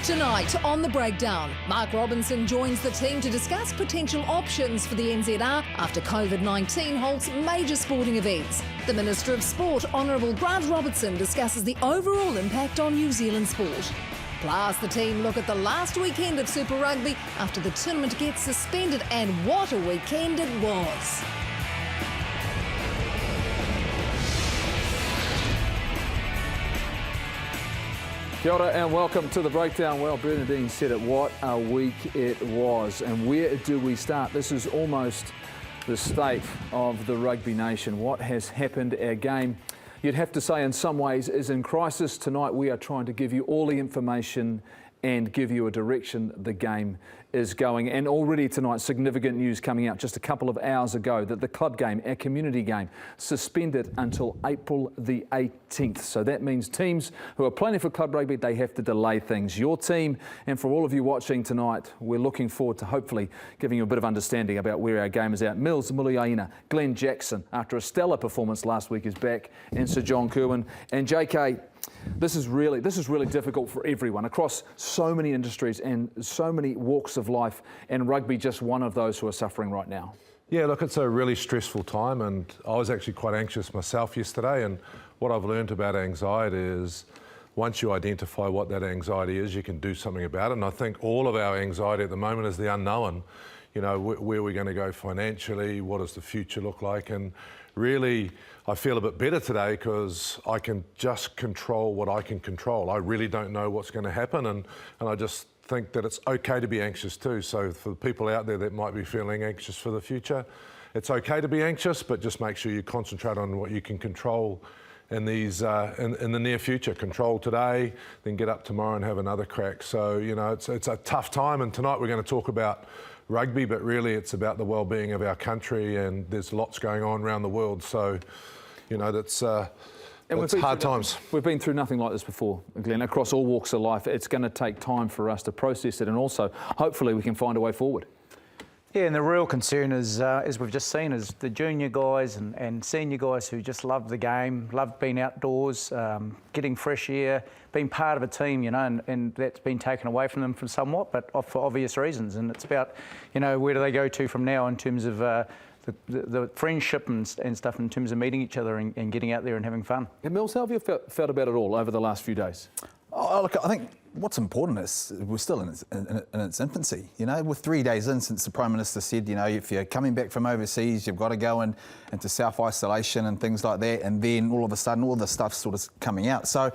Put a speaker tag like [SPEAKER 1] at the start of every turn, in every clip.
[SPEAKER 1] Tonight on The Breakdown, Mark Robertson joins the team to discuss potential options for the NZR after COVID-19 halts major sporting events. The Minister of Sport, Honourable Grant Robertson, discusses the overall impact on New Zealand sport. Plus, the team look at the last weekend of Super Rugby after the tournament gets suspended, and what a weekend it was.
[SPEAKER 2] Kia ora and welcome to The Breakdown. Well, Bernadine said it, what a week it was. And where do we start? This is almost the state of the rugby nation. What has happened? Our game, you'd have to say in some ways, is in crisis. Tonight we are trying to give you all the information and give you a direction the game is going. And already tonight, significant news coming out just a couple of hours ago that the club game, our community game, suspended until April the 18th. So that means teams who are planning for club rugby, they have to delay things. Your team, and for all of you watching tonight, we're looking forward to hopefully giving you a bit of understanding about where our game is at. Mills Muliaina, Glenn Jackson, after a stellar performance last week, is back, and Sir John Kerwin. And JK, this is really difficult for everyone across so many industries and so many walks of life, and rugby just one of those who are suffering right now.
[SPEAKER 3] Yeah, look, it's a really stressful time, and I was actually quite anxious myself yesterday, and what I've learned about anxiety is once you identify what that anxiety is, you can do something about it. And I think all of our anxiety at the moment is the unknown. You know, where we're going to go financially, what does the future look like? And really, I feel a bit better today because I can just control what I can control. I really don't know what's going to happen, and I just think that it's okay to be anxious too. So for the people out there that might be feeling anxious for the future, it's okay to be anxious, but just make sure you concentrate on what you can control in these in the near future. Control today, then get up tomorrow and have another crack. So, you know, it's a tough time, and tonight we're going to talk about rugby, but really it's about the well-being of our country, and there's lots going on around the world. So, you know, that's it's hard times.
[SPEAKER 2] We've been through nothing like this before, Glenn, across all walks of life. It's going to take time for us to process it, and also hopefully we can find a way forward.
[SPEAKER 4] Yeah, and the real concern is, as we've just seen, is the junior guys and senior guys who just love the game, love being outdoors, getting fresh air, being part of a team, you know, and that's been taken away from them for somewhat, but for obvious reasons. And it's about, you know, where do they go to from now in terms of the friendship and stuff, in terms of meeting each other and getting out there and having fun.
[SPEAKER 2] And Mills, how have you felt about it all over the last few days?
[SPEAKER 5] Oh, look, I think what's important is we're still in its infancy. You know, we're 3 days in since the Prime Minister said, you know, if you're coming back from overseas, you've got to go into self-isolation and things like that, and then all of a sudden all the stuff's sort of coming out. So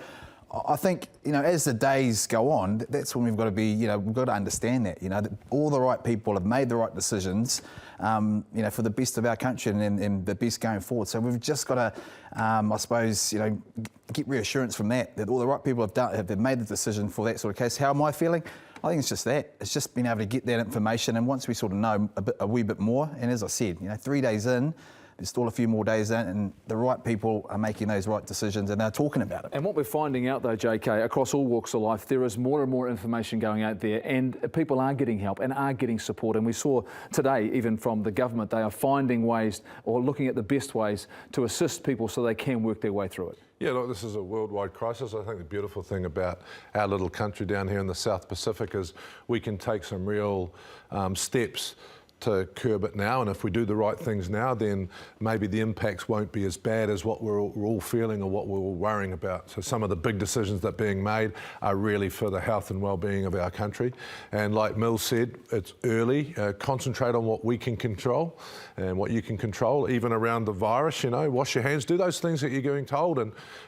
[SPEAKER 5] I think, you know, as the days go on, that's when we've got to be, you know, we've got to understand that, you know, that all the right people have made the right decisions, you know, for the best of our country and the best going forward. So we've just got to, I suppose, you know, get reassurance from that all the right people have made the decision for that sort of case. How am I feeling? I think it's just that. It's just being able to get that information, and once we sort of know a wee bit more, and as I said, you know, 3 days in, there's still a few more days in, and the right people are making those right decisions, and they're talking about it.
[SPEAKER 2] And what we're finding out though, JK, across all walks of life, there is more and more information going out there, and people are getting help and are getting support. And we saw today, even from the government, they are finding ways or looking at the best ways to assist people so they can work their way through it.
[SPEAKER 3] Yeah, look, this is a worldwide crisis. I think the beautiful thing about our little country down here in the South Pacific is we can take some real steps to curb it now, and if we do the right things now, then maybe the impacts won't be as bad as what we're all feeling or what we're all worrying about. So some of the big decisions that are being made are really for the health and well-being of our country. And like Mills said, it's early. Concentrate on what we can control and what you can control, even around the virus. You know, wash your hands, do those things that you're getting told,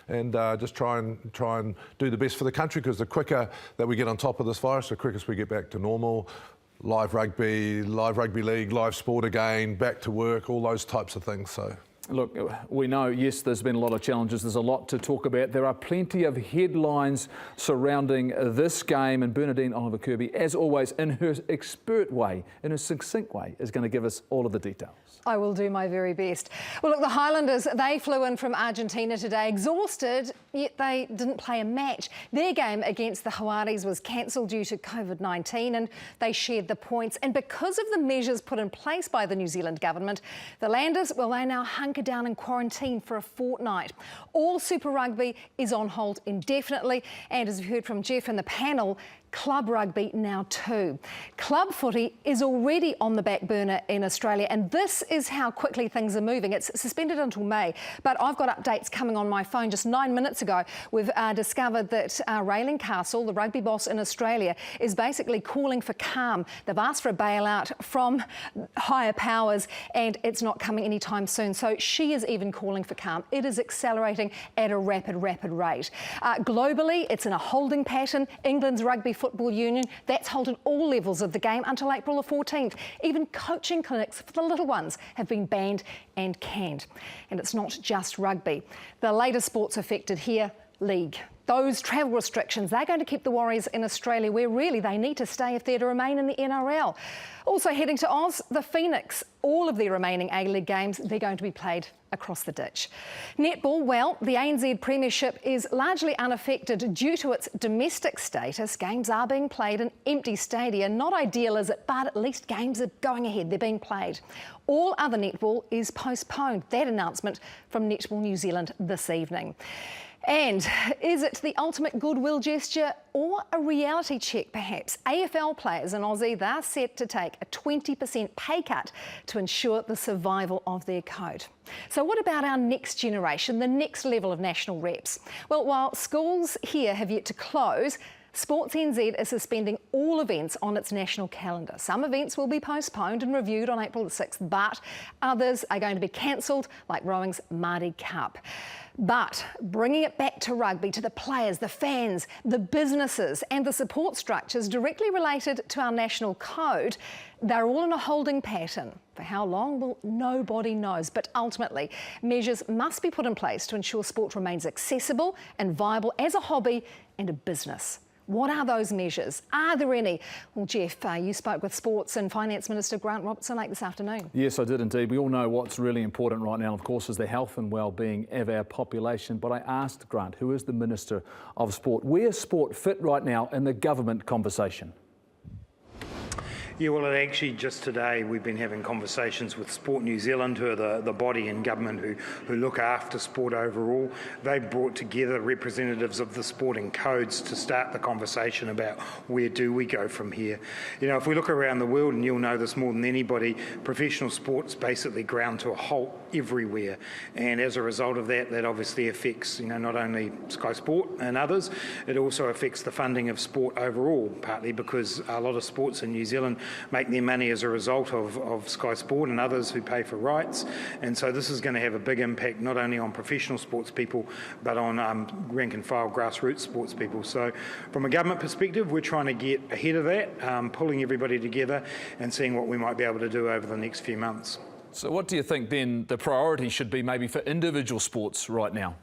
[SPEAKER 3] and just try and do the best for the country, because the quicker that we get on top of this virus, the quickest we get back to normal. Live rugby league, live sport again, back to work, all those types of things. So,
[SPEAKER 2] look, we know, yes, there's been a lot of challenges. There's a lot to talk about. There are plenty of headlines surrounding this game, and Bernadine Oliver Kirby, as always, in her expert way, in her succinct way, is going to give us all of the details.
[SPEAKER 1] I will do my very best. Well, look, the Highlanders, they flew in from Argentina today, exhausted, yet they didn't play a match. Their game against the Hawaris was cancelled due to COVID-19, and they shared the points. And because of the measures put in place by the New Zealand government, the Landers, well, they now hunker hunker down in quarantine for a fortnight. All Super Rugby is on hold indefinitely, and as we heard from Jeff in the panel, club rugby now too. Club footy is already on the back burner in Australia, and this is how quickly things are moving. It's suspended until May, but I've got updates coming on my phone. Just 9 minutes ago, we've discovered that Raelene Castle, the rugby boss in Australia, is basically calling for calm. They've asked for a bailout from higher powers, and it's not coming anytime soon. So she is even calling for calm. It is accelerating at a rapid rate. Globally, it's in a holding pattern. England's Rugby Football Union, that's halted all levels of the game until April the 14th. Even coaching clinics for the little ones have been banned and canned. And it's not just rugby. The latest sports affected here, league. Those travel restrictions, they're going to keep the Warriors in Australia, where really they need to stay if they're to remain in the NRL. Also heading to Oz, the Phoenix. All of their remaining A-League games, they're going to be played across the ditch. Netball, well, the ANZ Premiership is largely unaffected due to its domestic status. Games are being played in empty stadia. Not ideal, is it? But at least games are going ahead. They're being played. All other netball is postponed. That announcement from Netball New Zealand this evening. And is it the ultimate goodwill gesture or a reality check perhaps? AFL players in Aussie, they're set to take a 20% pay cut to ensure the survival of their code. So what about our next generation, the next level of national reps? Well, while schools here have yet to close, Sports NZ is suspending all events on its national calendar. Some events will be postponed and reviewed on April the 6th, but others are going to be cancelled, like rowing's Mardi Cup. But bringing it back to rugby, to the players, the fans, the businesses and the support structures directly related to our national code, they're all in a holding pattern. For how long? Well, nobody knows. But ultimately, measures must be put in place to ensure sport remains accessible and viable as a hobby and a business. What are those measures? Are there any? Well, Jeff, you spoke with Sports and Finance Minister Grant Robertson late this afternoon.
[SPEAKER 2] Yes, I did indeed. We all know what's really important right now, of course, is the health and well-being of our population. But I asked Grant, who is the Minister of Sport, where's sport fit right now in the government conversation?
[SPEAKER 6] Yeah, well, actually just today we've been having conversations with Sport New Zealand, who are the body in government who look after sport overall. They've brought together representatives of the sporting codes to start the conversation about where do we go from here. You know, if we look around the world, and you'll know this more than anybody, professional sports basically ground to a halt everywhere. And as a result of that, that obviously affects, you know, not only Sky Sport and others, it also affects the funding of sport overall, partly because a lot of sports in New Zealand make their money as a result of Sky Sport and others who pay for rights. And so this is going to have a big impact not only on professional sports people, but on rank and file grassroots sports people. So from a government perspective, we're trying to get ahead of that, pulling everybody together and seeing what we might be able to do over the next few months.
[SPEAKER 2] So what do you think then the priority should be maybe for individual sports right now?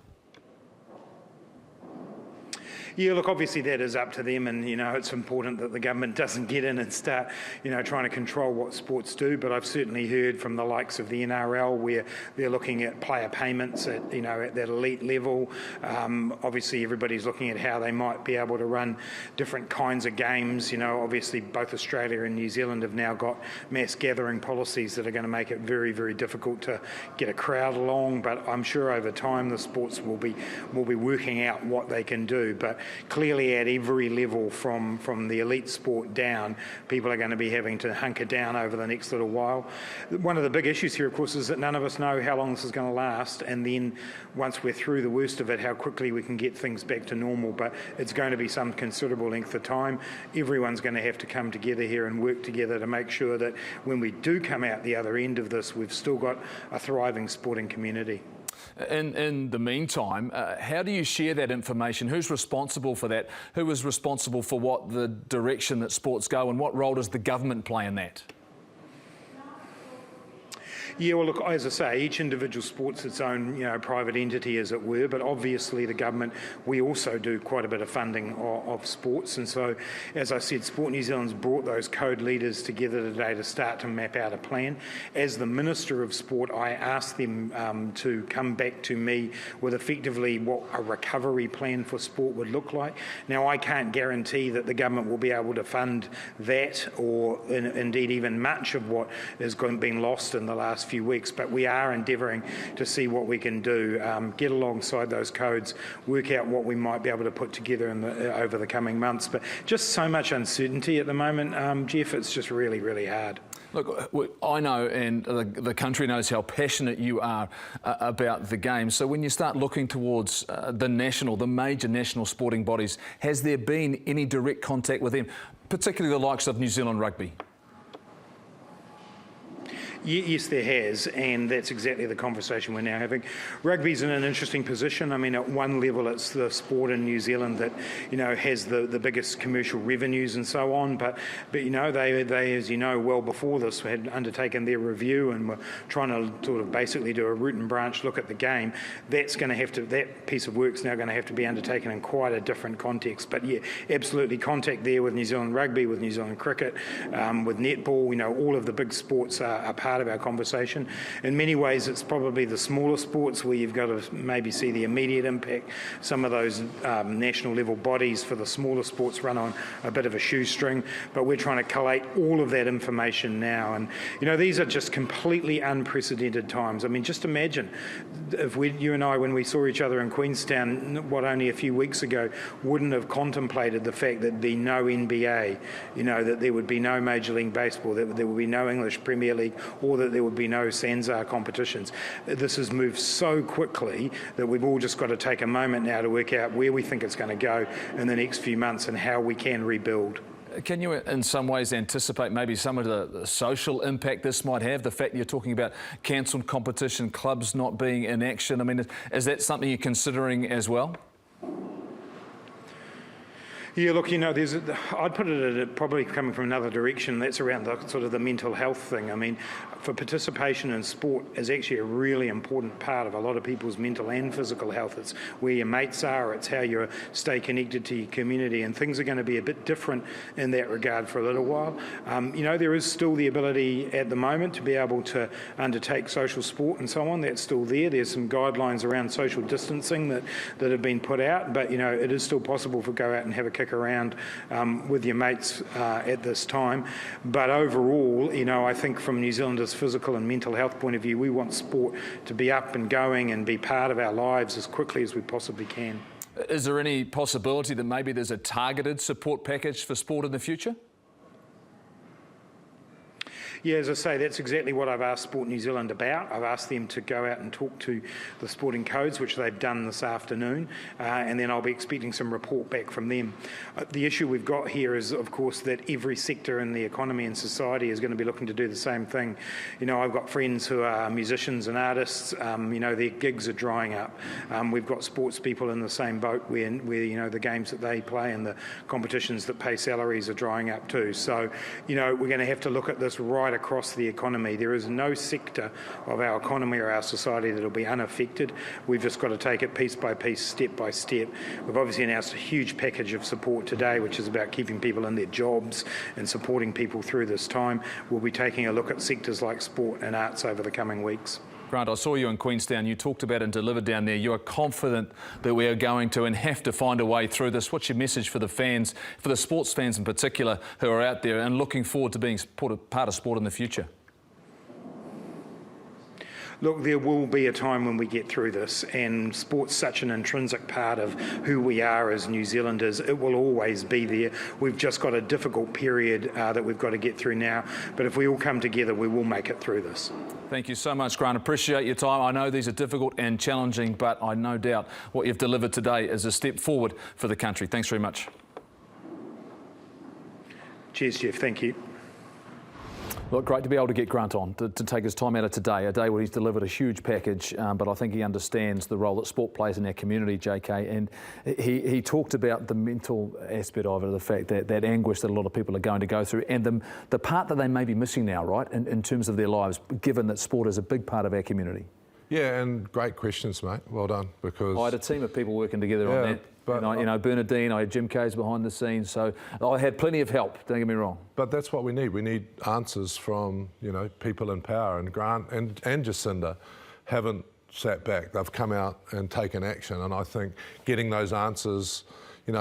[SPEAKER 6] Yeah, look, obviously that is up to them, and, you know, it's important that the government doesn't get in and start, you know, trying to control what sports do. But I've certainly heard from the likes of the NRL where they're looking at player payments at, you know, at that elite level. Obviously everybody's looking at how they might be able to run different kinds of games. You know, obviously both Australia and New Zealand have now got mass gathering policies that are going to make it very, very difficult to get a crowd along. But I'm sure over time the sports will be working out what they can do. But clearly at every level from the elite sport down, people are going to be having to hunker down over the next little while. One of the big issues here, of course, is that none of us know how long this is going to last, and then once we're through the worst of it, how quickly we can get things back to normal. But it's going to be some considerable length of time. Everyone's going to have to come together here and work together to make sure that when we do come out the other end of this, we've still got a thriving sporting community.
[SPEAKER 2] In the meantime, how do you share that information? Who's responsible for that? Who is responsible for what the direction that sports go, and what role does the government play in that?
[SPEAKER 6] Yeah, well, look, as I say, each individual sport's its own, you know, private entity, as it were. But obviously, the government, we also do quite a bit of funding of sports. And so, as I said, Sport New Zealand's brought those code leaders together today to start to map out a plan. As the Minister of Sport, I asked them to come back to me with effectively what a recovery plan for sport would look like. Now, I can't guarantee that the government will be able to fund that, or indeed even much of what has been lost in the last last few weeks, but we are endeavouring to see what we can do, get alongside those codes, work out what we might be able to put together over the coming months. But just so much uncertainty at the moment, Jeff, it's just really, really hard.
[SPEAKER 2] Look, I know, and the country knows how passionate you are about the game. So when you start looking towards the major national sporting bodies, has there been any direct contact with them, particularly the likes of New Zealand Rugby?
[SPEAKER 6] Yes, there has, and that's exactly the conversation we're now having. Rugby's in an interesting position. I mean, at one level, it's the sport in New Zealand that, has the biggest commercial revenues and so on. But they, as you know, well before this, had undertaken their review and were trying to sort of basically do a root and branch look at the game. That piece of work's now going to have to be undertaken in quite a different context. But yeah, absolutely contact there with New Zealand Rugby, with New Zealand Cricket, with netball. All of the big sports are part of our conversation. In many ways, it's probably the smaller sports where you've got to maybe see the immediate impact. Some of those national level bodies for the smaller sports run on a bit of a shoestring, but we're trying to collate all of that information now. And these are just completely unprecedented times. I mean, just imagine if you and I, when we saw each other in Queenstown, only a few weeks ago, wouldn't have contemplated the fact that there'd be no NBA, that there would be no Major League Baseball, that there would be no English Premier League, or that there would be no Sanzar competitions. This has moved so quickly that we've all just got to take a moment now to work out where we think it's going to go in the next few months and how we can rebuild.
[SPEAKER 2] Can you in some ways anticipate maybe some of the social impact this might have? The fact you're talking about cancelled competition, clubs not being in action, I mean, is that something you're considering as well?
[SPEAKER 6] Yeah, look, I'd put it at probably coming from another direction. That's around the sort of the mental health thing. I mean, for participation in sport is actually a really important part of a lot of people's mental and physical health. It's where your mates are, it's how you stay connected to your community, and things are going to be a bit different in that regard for a little while. There is still the ability at the moment to be able to undertake social sport and so on. That's still there. There's some guidelines around social distancing that have been put out, but it is still possible to go out and have a kick around with your mates at this time. But overall, I think from New Zealanders' physical and mental health point of view, we want sport to be up and going and be part of our lives as quickly as we possibly can.
[SPEAKER 2] Is there any possibility that maybe there's a targeted support package for sport in the future?
[SPEAKER 6] Yeah, as I say, that's exactly what I've asked Sport New Zealand about. I've asked them to go out and talk to the sporting codes, which they've done this afternoon, and then I'll be expecting some report back from them. The issue we've got here is, of course, that every sector in the economy and society is going to be looking to do the same thing. I've got friends who are musicians and artists. Their gigs are drying up. We've got sports people in the same boat where the games that they play and the competitions that pay salaries are drying up too. So, we're going to have to look at this right across the economy. There is no sector of our economy or our society that will be unaffected. We've just got to take it piece by piece, step by step. We've obviously announced a huge package of support today, which is about keeping people in their jobs and supporting people through this time. We'll be taking a look at sectors like sport and arts over the coming weeks.
[SPEAKER 2] Grant, I saw you in Queenstown. You talked about and delivered down there. You are confident that we are going to and have to find a way through this. What's your message for the fans, for the sports fans in particular, who are out there and looking forward to being part of sport in the future?
[SPEAKER 6] Look, there will be a time when we get through this, and sport's such an intrinsic part of who we are as New Zealanders. It will always be there. We've just got a difficult period that we've got to get through now, but if we all come together, we will make it through this.
[SPEAKER 2] Thank you so much, Grant. Appreciate your time. I know these are difficult and challenging, but I no doubt what you've delivered today is a step forward for the country. Thanks very much.
[SPEAKER 6] Cheers, Jeff. Thank you.
[SPEAKER 2] Look, great to be able to get Grant on, to take his time out of today, a day where he's delivered a huge package, but I think he understands the role that sport plays in our community, JK, and he talked about the mental aspect of it, the fact that anguish that a lot of people are going to go through, and the part that they may be missing now, right, in terms of their lives, given that sport is a big part of our community.
[SPEAKER 3] Yeah, and great questions, mate. Well done, because
[SPEAKER 2] I had a team of people working together on that. But Bernardine, I had Jim Kays behind the scenes, so I had plenty of help, don't get me wrong.
[SPEAKER 3] But that's what we need. We need answers from, people in power, and Grant and Jacinda haven't sat back. They've come out and taken action, and I think getting those answers,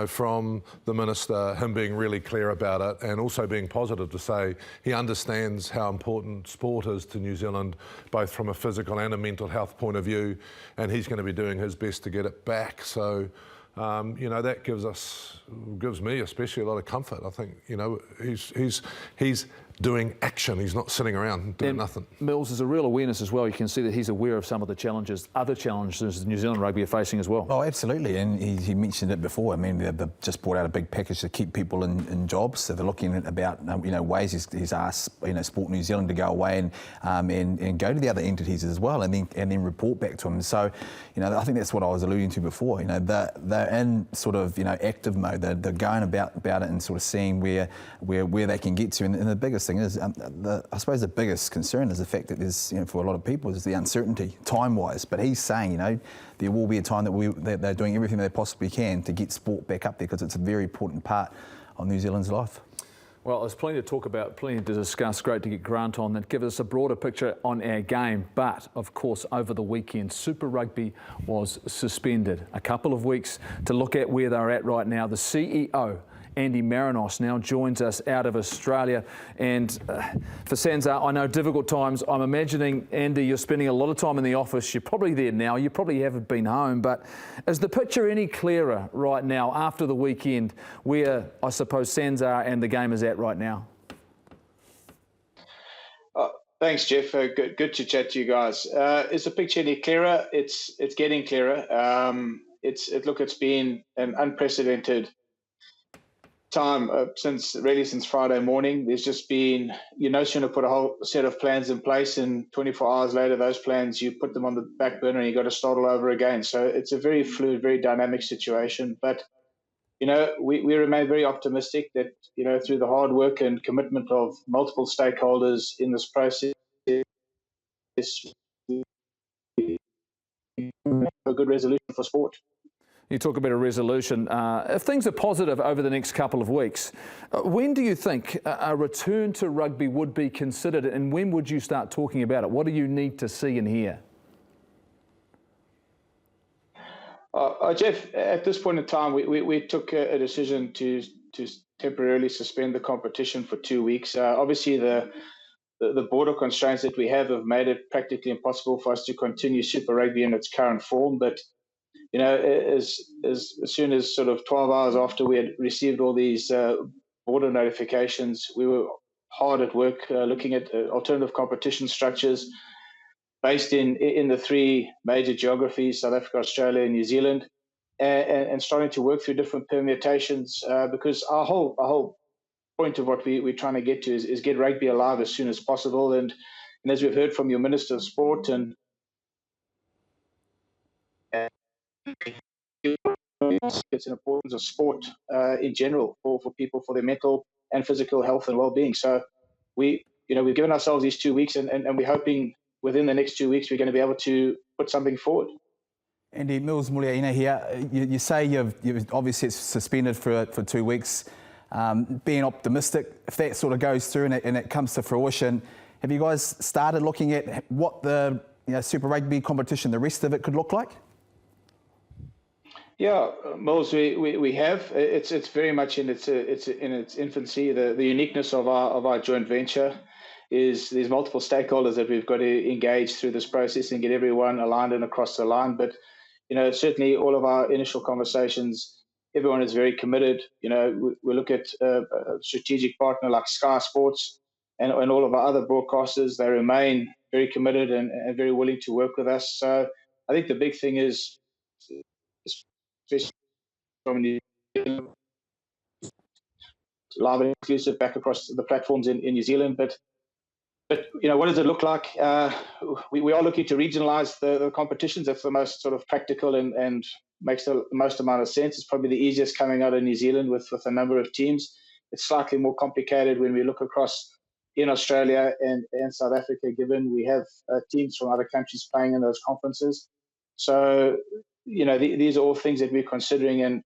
[SPEAKER 3] from the Minister, him being really clear about it and also being positive to say he understands how important sport is to New Zealand, both from a physical and a mental health point of view, and he's going to be doing his best to get it back. So, that gives me especially a lot of comfort. I think, he's doing action. He's not sitting around doing nothing.
[SPEAKER 2] Mills, there's a real awareness as well. You can see that he's aware of some of the challenges, other challenges New Zealand rugby are facing as well.
[SPEAKER 5] Oh, absolutely. And he mentioned it before. I mean, they've just brought out a big package to keep people in jobs. So they're looking at about, ways he's asked, Sport New Zealand to go away and go to the other entities as well and then report back to them. So, I think that's what I was alluding to before. They're in sort of, active mode. They're going about it and sort of seeing where they can get to. And the biggest thing is, I suppose the biggest concern is the fact that there's, for a lot of people, is the uncertainty time-wise. But he's saying, there will be a time that they're doing everything they possibly can to get sport back up there because it's a very important part of New Zealand's life.
[SPEAKER 2] Well, there's plenty to talk about, plenty to discuss. Great to get Grant on that gives us a broader picture on our game. But, of course, over the weekend, Super Rugby was suspended. A couple of weeks to look at where they're at right now. The CEO, Andy Marinos, now joins us out of Australia. And for Sanzar, I know difficult times. I'm imagining, Andy, you're spending a lot of time in the office. You're probably there now. You probably haven't been home. But is the picture any clearer right now after the weekend where, I suppose, Sanzar and the game is at right now?
[SPEAKER 7] Thanks, Jeff. Good to chat to you guys. Is the picture any clearer? It's getting clearer. It's been an unprecedented time since Friday morning. There's just been, no sooner put a whole set of plans in place and 24 hours later, those plans, you put them on the back burner and you got to start all over again. So it's a very fluid, very dynamic situation. But, we remain very optimistic that, through the hard work and commitment of multiple stakeholders in this process, a good resolution for sport.
[SPEAKER 2] You talk about a resolution. If things are positive over the next couple of weeks, when do you think a return to rugby would be considered, and when would you start talking about it? What do you need to see and hear?
[SPEAKER 7] Jeff, at this point in time, we took a decision to temporarily suspend the competition for 2 weeks. Obviously, the border constraints that we have made it practically impossible for us to continue Super Rugby in its current form. But as soon as sort of 12 hours after we had received all these border notifications, we were hard at work looking at alternative competition structures based in the three major geographies, South Africa, Australia, and New Zealand, and starting to work through different permutations because our whole point of what we're trying to get to is get rugby alive as soon as possible. And as we've heard from your Minister of Sport and it's an importance of sport in general for people, for their mental and physical health and well-being. So we've given ourselves these 2 weeks and we're hoping within the next 2 weeks we're going to be able to put something forward.
[SPEAKER 5] Andy, Mills Muliaina here. You say you've obviously suspended for 2 weeks. Being optimistic, if that sort of goes through and it comes to fruition, have you guys started looking at what the Super Rugby competition, the rest of it, could look like?
[SPEAKER 7] Yeah, Mills, we have. It's very much in its infancy. The uniqueness of our joint venture is there's multiple stakeholders that we've got to engage through this process and get everyone aligned and across the line. But certainly all of our initial conversations, everyone is very committed. We look at a strategic partner like Sky Sports and all of our other broadcasters. They remain very committed and very willing to work with us. So I think the big thing is, especially from New Zealand, live and exclusive back across the platforms in New Zealand. But what does it look like? We are looking to regionalise the competitions. That's the most sort of practical and makes the most amount of sense. It's probably the easiest coming out of New Zealand with a number of teams. It's slightly more complicated when we look across in Australia and South Africa, given we have teams from other countries playing in those conferences. So, these are all things that we're considering. And,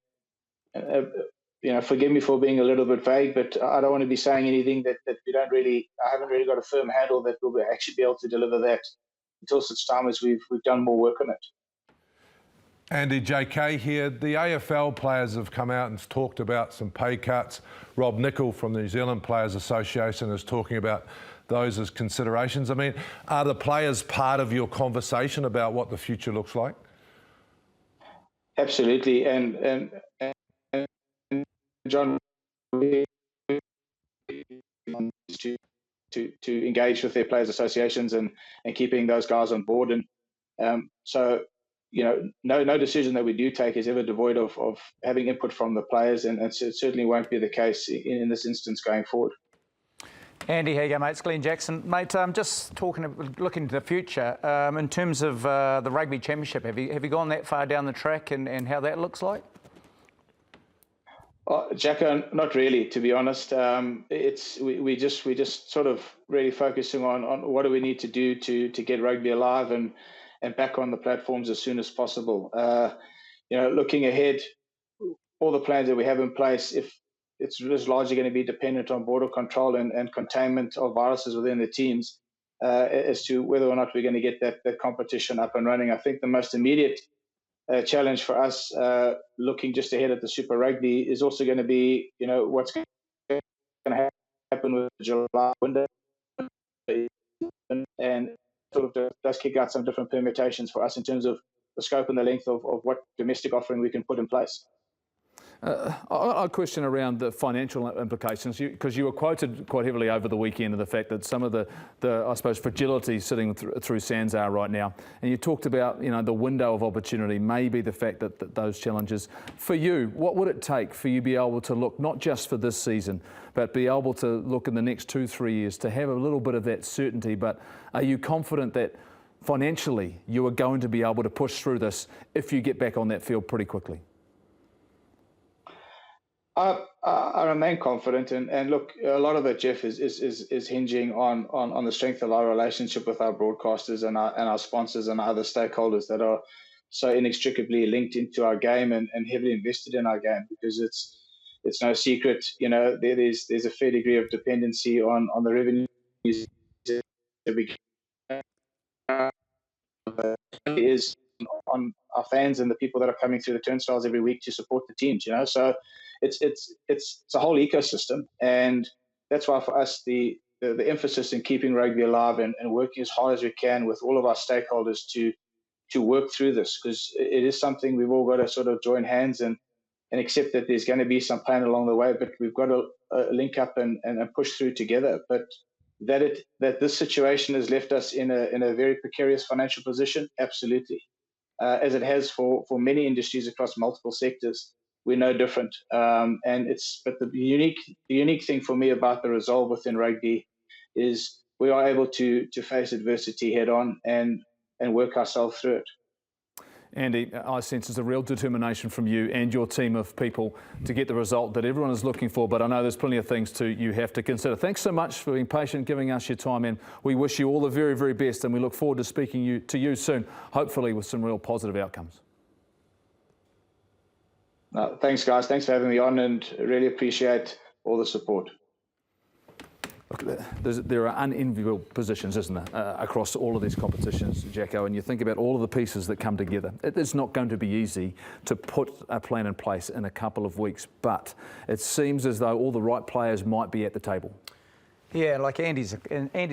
[SPEAKER 7] forgive me for being a little bit vague, but I don't want to be saying anything that I haven't really got a firm handle that we'll actually be able to deliver that until such time as we've done more work on it.
[SPEAKER 3] Andy, JK here. The AFL players have come out and talked about some pay cuts. Rob Nichol from the New Zealand Players Association is talking about those as considerations. I mean, are the players part of your conversation about what the future looks like?
[SPEAKER 7] Absolutely, and John, to engage with their players' associations and keeping those guys on board, and so no decision that we do take is ever devoid of having input from the players, and it certainly won't be the case in this instance going forward.
[SPEAKER 4] Andy, how you go, mate? It's Glenn Jackson. Mate, just looking to the future, in terms of the Rugby Championship, have you gone that far down the track and how that looks like?
[SPEAKER 7] Jacko, not really, to be honest. We just sort of really focusing on what do we need to do to get rugby alive and back on the platforms as soon as possible. Looking ahead, all the plans that we have in place, if it's largely going to be dependent on border control and containment of viruses within the teams as to whether or not we're going to get that competition up and running. I think the most immediate challenge for us, looking just ahead at the Super Rugby, is also going to be, what's going to happen with the July window, and sort of does kick out some different permutations for us in terms of the scope and the length of what domestic offering we can put in place.
[SPEAKER 2] A question around the financial implications, because you were quoted quite heavily over the weekend of the fact that some of the I suppose, fragility sitting through SANZAAR right now, and you talked about, the window of opportunity, maybe the fact that those challenges. For you, what would it take for you to be able to look, not just for this season, but be able to look in the next 2-3 years to have a little bit of that certainty? But are you confident that financially you are going to be able to push through this if you get back on that field pretty quickly?
[SPEAKER 7] I remain confident, and look, a lot of it, Jeff, is hinging on the strength of our relationship with our broadcasters and our sponsors and our other stakeholders that are so inextricably linked into our game and heavily invested in our game. Because it's no secret, there's a fair degree of dependency on the revenues that we is on our fans and the people that are coming through the turnstiles every week to support the teams. So it's a whole ecosystem, and that's why for us the emphasis in keeping rugby alive and working as hard as we can with all of our stakeholders to work through this, because it is something we've all got to sort of join hands and accept that there's going to be some pain along the way, but we've got to link up and push through together. But that this situation has left us in a very precarious financial position, absolutely, as it has for many industries across multiple sectors. We're no different, but the unique thing for me about the resolve within rugby is we are able to face adversity head on and work ourselves through it.
[SPEAKER 2] Andy, I sense there's a real determination from you and your team of people to get the result that everyone is looking for, but I know there's plenty of things you have to consider. Thanks so much for being patient, giving us your time, and we wish you all the very, very best, and we look forward to speaking to you soon, hopefully with some real positive outcomes.
[SPEAKER 7] Thanks, guys. Thanks for having me on, and really appreciate all the support.
[SPEAKER 2] Look, there are unenviable positions, isn't there, across all of these competitions, Jacko, and you think about all of the pieces that come together. It is not going to be easy to put a plan in place in a couple of weeks, but it seems as though all the right players might be at the table.
[SPEAKER 4] Yeah, like Andy's a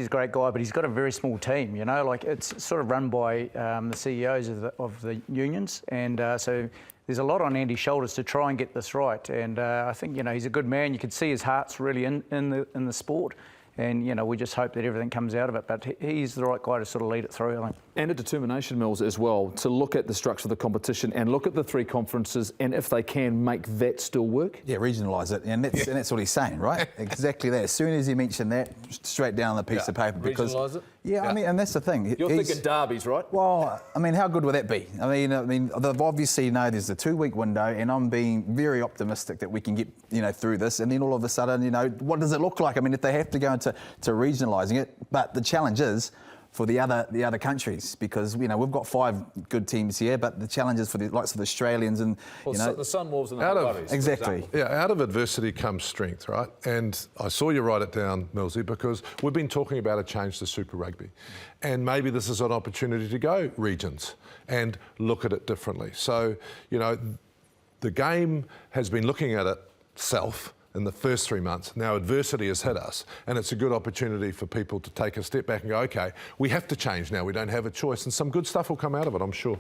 [SPEAKER 4] great guy, but he's got a very small team, like it's sort of run by the CEOs of the unions, and so there's a lot on Andy's shoulders to try and get this right. And I think, he's a good man. You can see his heart's really in the sport. And, we just hope that everything comes out of it. But he's the right guy to sort of lead it through, I think.
[SPEAKER 2] And a determination, Mills, as well, to look at the structure of the competition and look at the 3 conferences, and if they can, make that still work.
[SPEAKER 5] Yeah, regionalise it, and that's what he's saying, right? Exactly that. As soon as he mentioned that, straight down the piece of paper. Because
[SPEAKER 2] regionalise it?
[SPEAKER 5] Yeah, I mean, and that's the thing.
[SPEAKER 2] You're thinking derbies, right?
[SPEAKER 5] Well, I mean, how good would that be? I mean, they've obviously know there's a 2-week window, and I'm being very optimistic that we can get, through this. And then all of a sudden, what does it look like? I mean, if they have to go into regionalising it, but the challenge is, for the other countries, because we've got 5 good teams here, but the challenges for the likes of the Australians and
[SPEAKER 2] the Sunwolves and the Wallabies,
[SPEAKER 5] exactly.
[SPEAKER 3] Yeah, out of adversity comes strength, right? And I saw you write it down, Millsy, because we've been talking about a change to Super Rugby, and maybe this is an opportunity to go regions and look at it differently. So the game has been looking at itself in the first 3 months. Now adversity has hit us, and it's a good opportunity for people to take a step back and go, okay, we have to change now, we don't have a choice, and some good stuff will come out of it, I'm sure.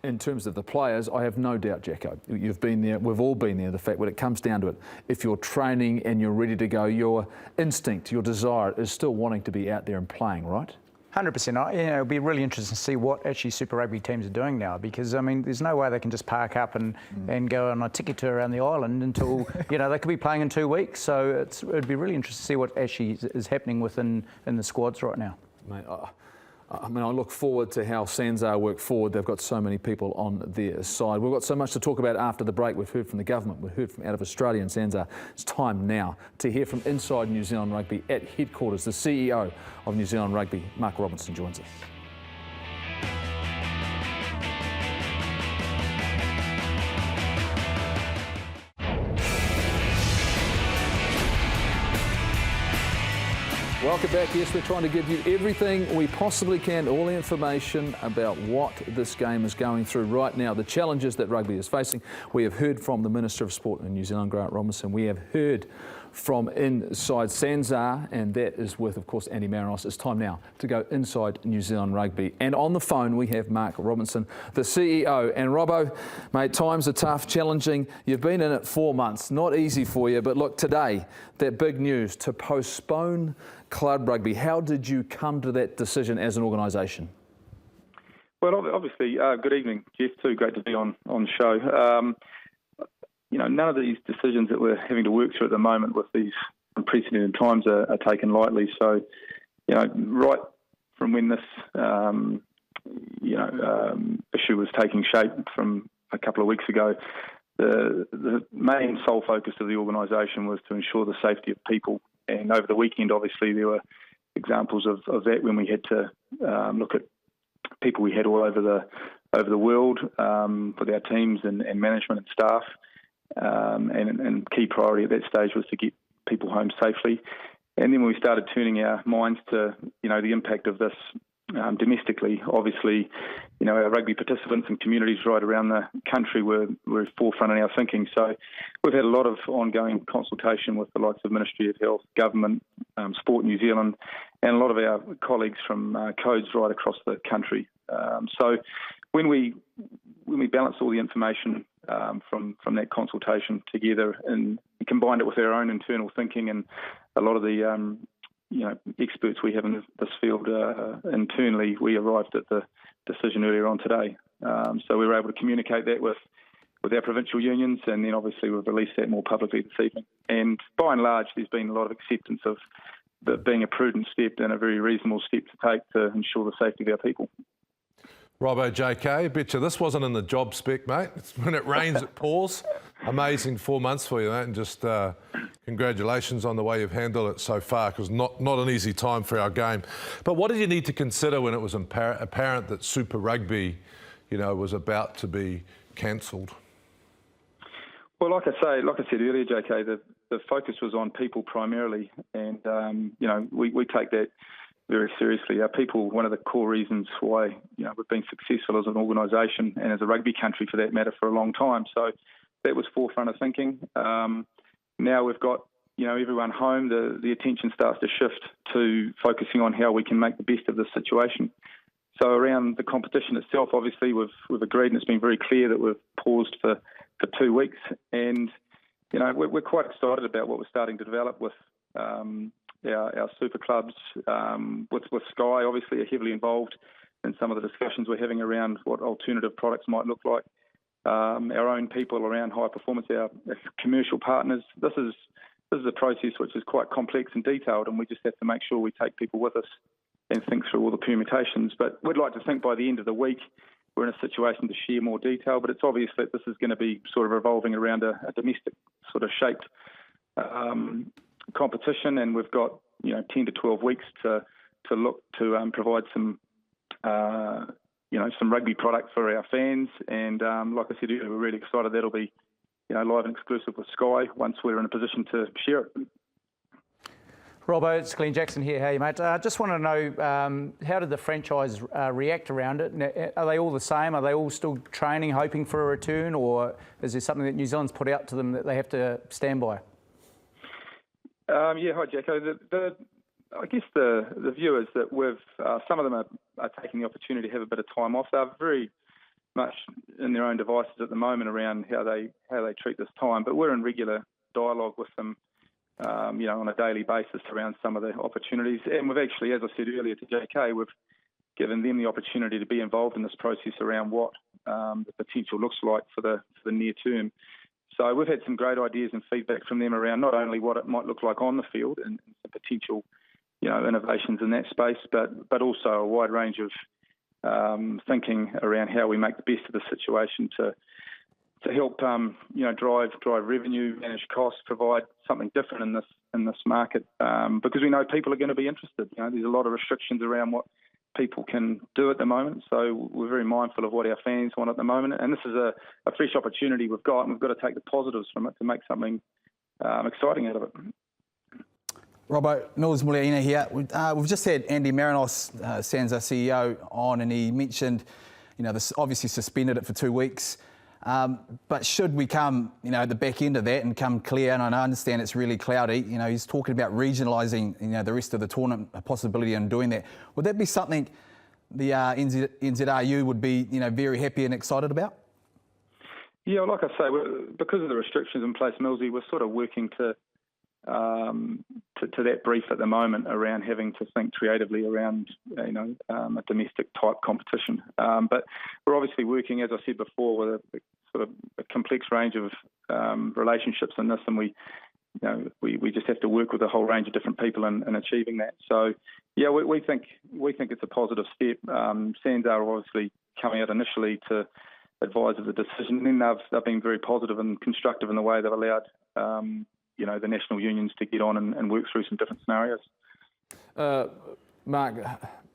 [SPEAKER 2] In terms of the players, I have no doubt, Jacko, you've been there, we've all been there, the fact when it comes down to it, if you're training and you're ready to go, your instinct, your desire is still wanting to be out there and playing, right?
[SPEAKER 4] 100%. It'll be really interesting to see what actually Super Rugby teams are doing now, because, I mean, there's no way they can just park up and go on a ticket tour around the island until, they could be playing in 2 weeks. So it'd be really interesting to see what actually is happening within the squads right now.
[SPEAKER 2] Mate, I look forward to how SANZAAR work forward. They've got so many people on their side. We've got so much to talk about after the break. We've heard from the government. We've heard from out of Australia and SANZAAR. It's time now to hear from inside New Zealand Rugby at headquarters. The CEO of New Zealand Rugby, Mark Robertson, joins us. Welcome back. Yes, we're trying to give you everything we possibly can, all the information about what this game is going through right now, the challenges that rugby is facing. We have heard from the Minister of Sport in New Zealand, Grant Robertson. We have heard from inside SANZAAR, and that is with, of course, Andy Marinos. It's time now to go inside New Zealand Rugby. And on the phone, we have Mark Robertson, the CEO. And Robbo, mate, times are tough, challenging. You've been in it 4 months, not easy for you. But look, today, that big news to postpone club rugby. How did you come to that decision as an organisation?
[SPEAKER 8] Well, obviously, good evening, Jeff, too. Great to be on show. None of these decisions that we're having to work through at the moment with these unprecedented times are taken lightly. So, right from when this, issue was taking shape from a couple of weeks ago, the main sole focus of the organisation was to ensure the safety of people. And over the weekend, obviously, there were examples of that when we had to look at people we had all over the world with our teams and management and staff. And key priority at that stage was to get people home safely. And then when we started turning our minds to, the impact of this domestically, obviously, our rugby participants and communities right around the country were forefront in our thinking. So we've had a lot of ongoing consultation with the likes of Ministry of Health, Government, Sport New Zealand, and a lot of our colleagues from codes right across the country. So when we balance all the information from that consultation together and combined it with our own internal thinking and a lot of the experts we have in this field internally, we arrived at the decision earlier on today. So we were able to communicate that with our provincial unions, and then obviously we've released that more publicly this evening. And by and large, there's been a lot of acceptance of that being a prudent step and a very reasonable step to take to ensure the safety of our people.
[SPEAKER 3] Robbo, JK, bet you this wasn't in the job spec, mate. When it rains, it pours. Amazing 4 months for you, mate, and just congratulations on the way you've handled it so far, because not an easy time for our game. But what did you need to consider when it was apparent that Super Rugby, was about to be cancelled?
[SPEAKER 8] Well, like I said earlier, JK, the focus was on people primarily, and we take that very seriously. Our people, one of the core reasons why we've been successful as an organisation and as a rugby country for that matter for a long time. So that was forefront of thinking. Now we've got everyone home. The attention starts to shift to focusing on how we can make the best of this situation. So around the competition itself, obviously we've agreed, and it's been very clear that we've paused for 2 weeks, and we're quite excited about what we're starting to develop with our super clubs, with Sky obviously are heavily involved in some of the discussions we're having around what alternative products might look like. Our own people around high performance, our commercial partners. This is a process which is quite complex and detailed, and we just have to make sure we take people with us and think through all the permutations. But we'd like to think by the end of the week we're in a situation to share more detail, but it's obvious that this is going to be sort of revolving around a domestic sort of shaped competition, and we've got 10 to 12 weeks to look to provide some some rugby product for our fans. And like I said earlier, we're really excited that'll be live and exclusive with Sky once we're in a position to share it.
[SPEAKER 4] Robbo, it's Glenn Jackson here. Hey, mate. Just want to know, how did the franchise react around it? Are they all the same? Are they all still training, hoping for a return, or is there something that New Zealand's put out to them that they have to stand by?
[SPEAKER 8] Hi, Jacko. I guess the view is that some of them are taking the opportunity to have a bit of time off. They're very much in their own devices at the moment around how they treat this time, but we're in regular dialogue with them on a daily basis around some of the opportunities. And we've actually, as I said earlier to JK, we've given them the opportunity to be involved in this process around what the potential looks like for the near term. So we've had some great ideas and feedback from them around not only what it might look like on the field and some potential innovations in that space, but also a wide range of thinking around how we make the best of the situation to help drive revenue, manage costs, provide something different in this market, because we know people are going to be interested. There's a lot of restrictions around what people can do at the moment, so we're very mindful of what our fans want at the moment, and this is a fresh opportunity we've got, and we've got to take the positives from it to make something exciting out of it.
[SPEAKER 5] Robbo, Nils Muliaina here. We've just had Andy Marinos, Sansa CEO, on, and he mentioned, this obviously suspended it for 2 weeks. But should we come, at the back end of that and come clear, and I understand it's really cloudy, he's talking about regionalising, the rest of the tournament, a possibility in doing that. Would that be something the NZRU would be, very happy and excited about?
[SPEAKER 8] Yeah, like I say, because of the restrictions in place, Millsy, we're sort of working to that brief at the moment around having to think creatively around a domestic type competition. But we're obviously working, as I said before, with a complex range of relationships in this, and we just have to work with a whole range of different people in achieving that. So yeah, we think it's a positive step. SANS are obviously coming out initially to advise of the decision, and then they've been very positive and constructive in the way they've allowed the national unions to get on and work through some different scenarios.
[SPEAKER 2] Mark,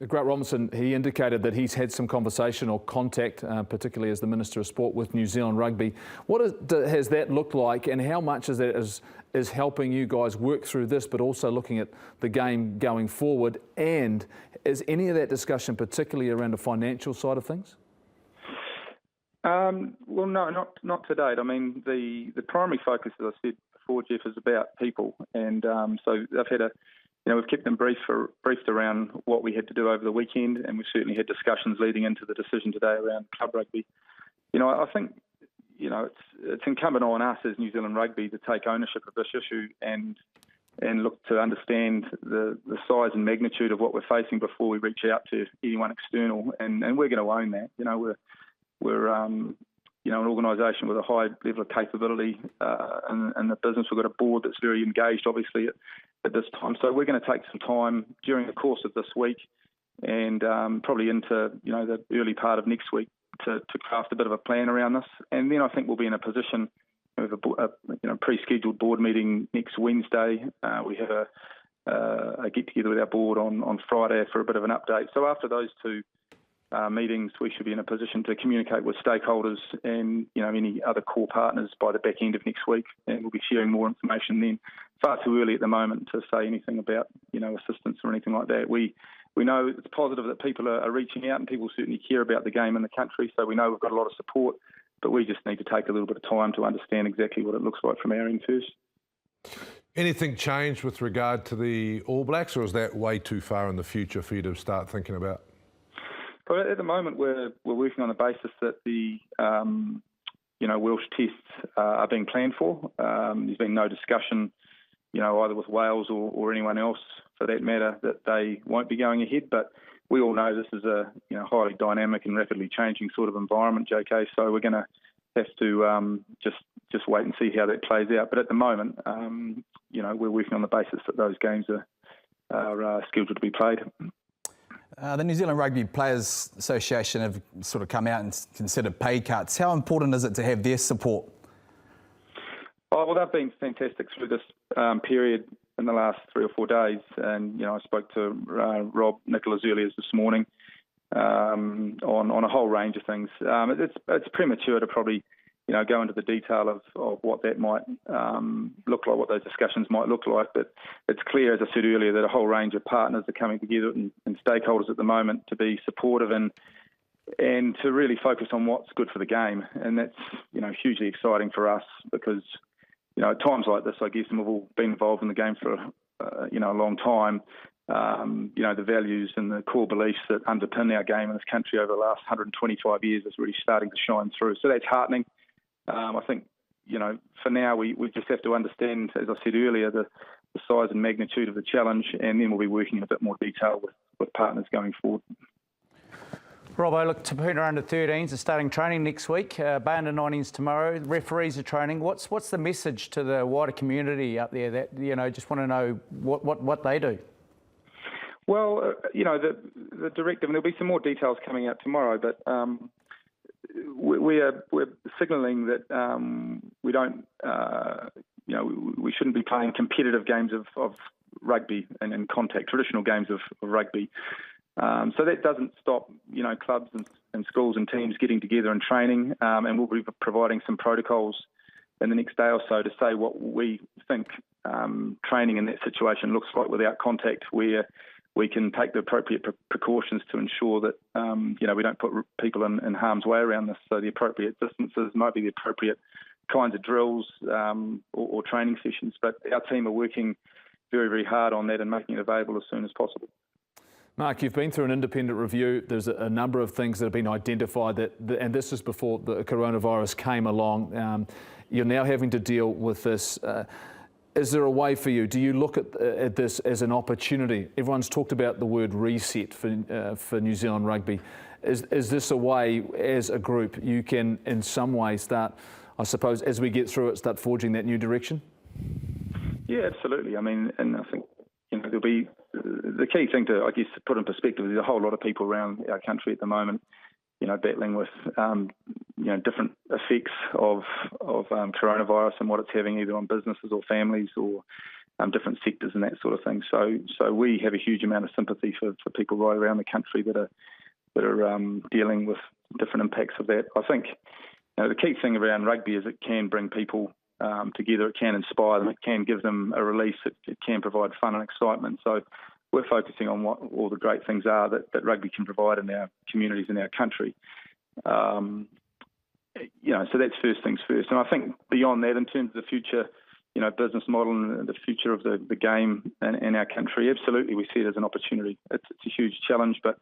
[SPEAKER 2] Grant Robertson, he indicated that he's had some conversation or contact, particularly as the Minister of Sport, with New Zealand Rugby. What has that looked like, and how much is that is helping you guys work through this, but also looking at the game going forward? And is any of that discussion particularly around the financial side of things?
[SPEAKER 8] Well, no, not to date. I mean, the primary focus, as I said before, Jeff, is about people, and so they've had we've kept them briefed around what we had to do over the weekend, and we've certainly had discussions leading into the decision today around club rugby. I think it's incumbent on us as New Zealand Rugby to take ownership of this issue and look to understand the size and magnitude of what we're facing before we reach out to anyone external, and we're going to own that. We're an organisation with a high level of capability in the business. We've got a board that's very engaged, obviously, at this time. So we're going to take some time during the course of this week and probably into the early part of next week to craft a bit of a plan around this. And then I think we'll be in a position. We have a pre-scheduled board meeting next Wednesday. We have a get-together with our board on Friday for a bit of an update. So after those two meetings, we should be in a position to communicate with stakeholders and any other core partners by the back end of next week, and we'll be sharing more information then. Far too early at the moment to say anything about assistance or anything like that. We know it's positive that people are reaching out, and people certainly care about the game in the country, so we know we've got a lot of support, but we just need to take a little bit of time to understand exactly what it looks like from our end first.
[SPEAKER 3] Anything changed with regard to the All Blacks, or is that way too far in the future for you to start thinking about?
[SPEAKER 8] But at the moment, we're working on the basis that the Welsh tests are being planned for. There's been no discussion, either with Wales or anyone else, for that matter, that they won't be going ahead. But we all know this is a highly dynamic and rapidly changing sort of environment, JK. So we're going to have to just wait and see how that plays out. But at the moment, we're working on the basis that those games are scheduled to be played.
[SPEAKER 5] The New Zealand Rugby Players Association have sort of come out and considered pay cuts. How important is it to have their support?
[SPEAKER 8] Oh, well, they've been fantastic through this period, in the last 3 or 4 days. And I spoke to Rob Nicholas earlier this morning on a whole range of things. It's premature to probably go into the detail of what that might look like, what those discussions might look like. But it's clear, as I said earlier, that a whole range of partners are coming together and stakeholders at the moment to be supportive and to really focus on what's good for the game. And that's, hugely exciting for us because, at times like this, I guess, and we've all been involved in the game for, a long time, the values and the core beliefs that underpin our game in this country over the last 125 years is really starting to shine through. So that's heartening. I think, for now, we just have to understand, as I said earlier, the size and magnitude of the challenge, and then we'll be working in a bit more detail with partners going forward.
[SPEAKER 4] Robbo, look, Tapuna under-13s are starting training next week. Bay under-19s tomorrow. Referees are training. What's the message to the wider community out there that just want to know what they do?
[SPEAKER 8] Well, the directive, and there'll be some more details coming out tomorrow, but we're signalling that we don't, we shouldn't be playing competitive games of rugby and contact, traditional games of rugby. So that doesn't stop, clubs and schools and teams getting together and training, and we'll be providing some protocols in the next day or so to say what we think training in that situation looks like without contact, where we can take the appropriate precautions to ensure that, we don't put people in harm's way around this. So the appropriate distances might be the appropriate kinds of drills or training sessions. But our team are working very, very hard on that and making it available as soon as possible.
[SPEAKER 2] Mark, you've been through an independent review. There's a number of things that have been identified and this is before the coronavirus came along. You're now having to deal with this. Is there a way for you? Do you look at this as an opportunity? Everyone's talked about the word reset for New Zealand rugby. Is this a way, as a group, you can in some way start, I suppose, as we get through it, start forging that new direction?
[SPEAKER 8] Yeah, absolutely. I mean, and I think there'll be the key thing to, I guess, put in perspective. There's a whole lot of people around our country at the moment, battling with different effects of coronavirus and what it's having either on businesses or families or different sectors and that sort of thing. So we have a huge amount of sympathy for people right around the country that are dealing with different impacts of that. I think the key thing around rugby is it can bring people together. It can inspire them. It can give them a release. It can provide fun and excitement. So we're focusing on what all the great things are that rugby can provide in our communities in our country. So that's first things first. And I think beyond that, in terms of the future, business model and the future of the game in our country, absolutely we see it as an opportunity. It's a huge challenge, but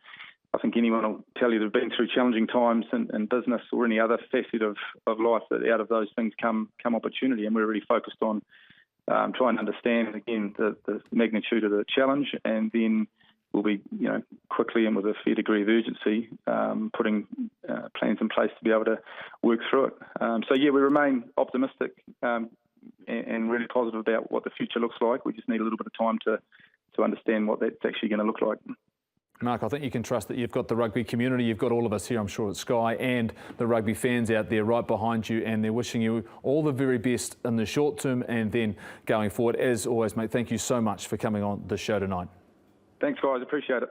[SPEAKER 8] I think anyone will tell you they've been through challenging times in business or any other facet of life, that out of those things come opportunity. And we're really focused on trying to understand, again, the magnitude of the challenge, and then we'll be, quickly and with a fair degree of urgency, putting plans in place to be able to work through it. We remain optimistic and really positive about what the future looks like. We just need a little bit of time to understand what that's actually going to look like.
[SPEAKER 2] Mark, I think you can trust that you've got the rugby community, you've got all of us here, I'm sure, at Sky, and the rugby fans out there right behind you, and they're wishing you all the very best in the short term and then going forward. As always, mate, thank you so much for coming on the show tonight.
[SPEAKER 8] Thanks, guys. Appreciate it.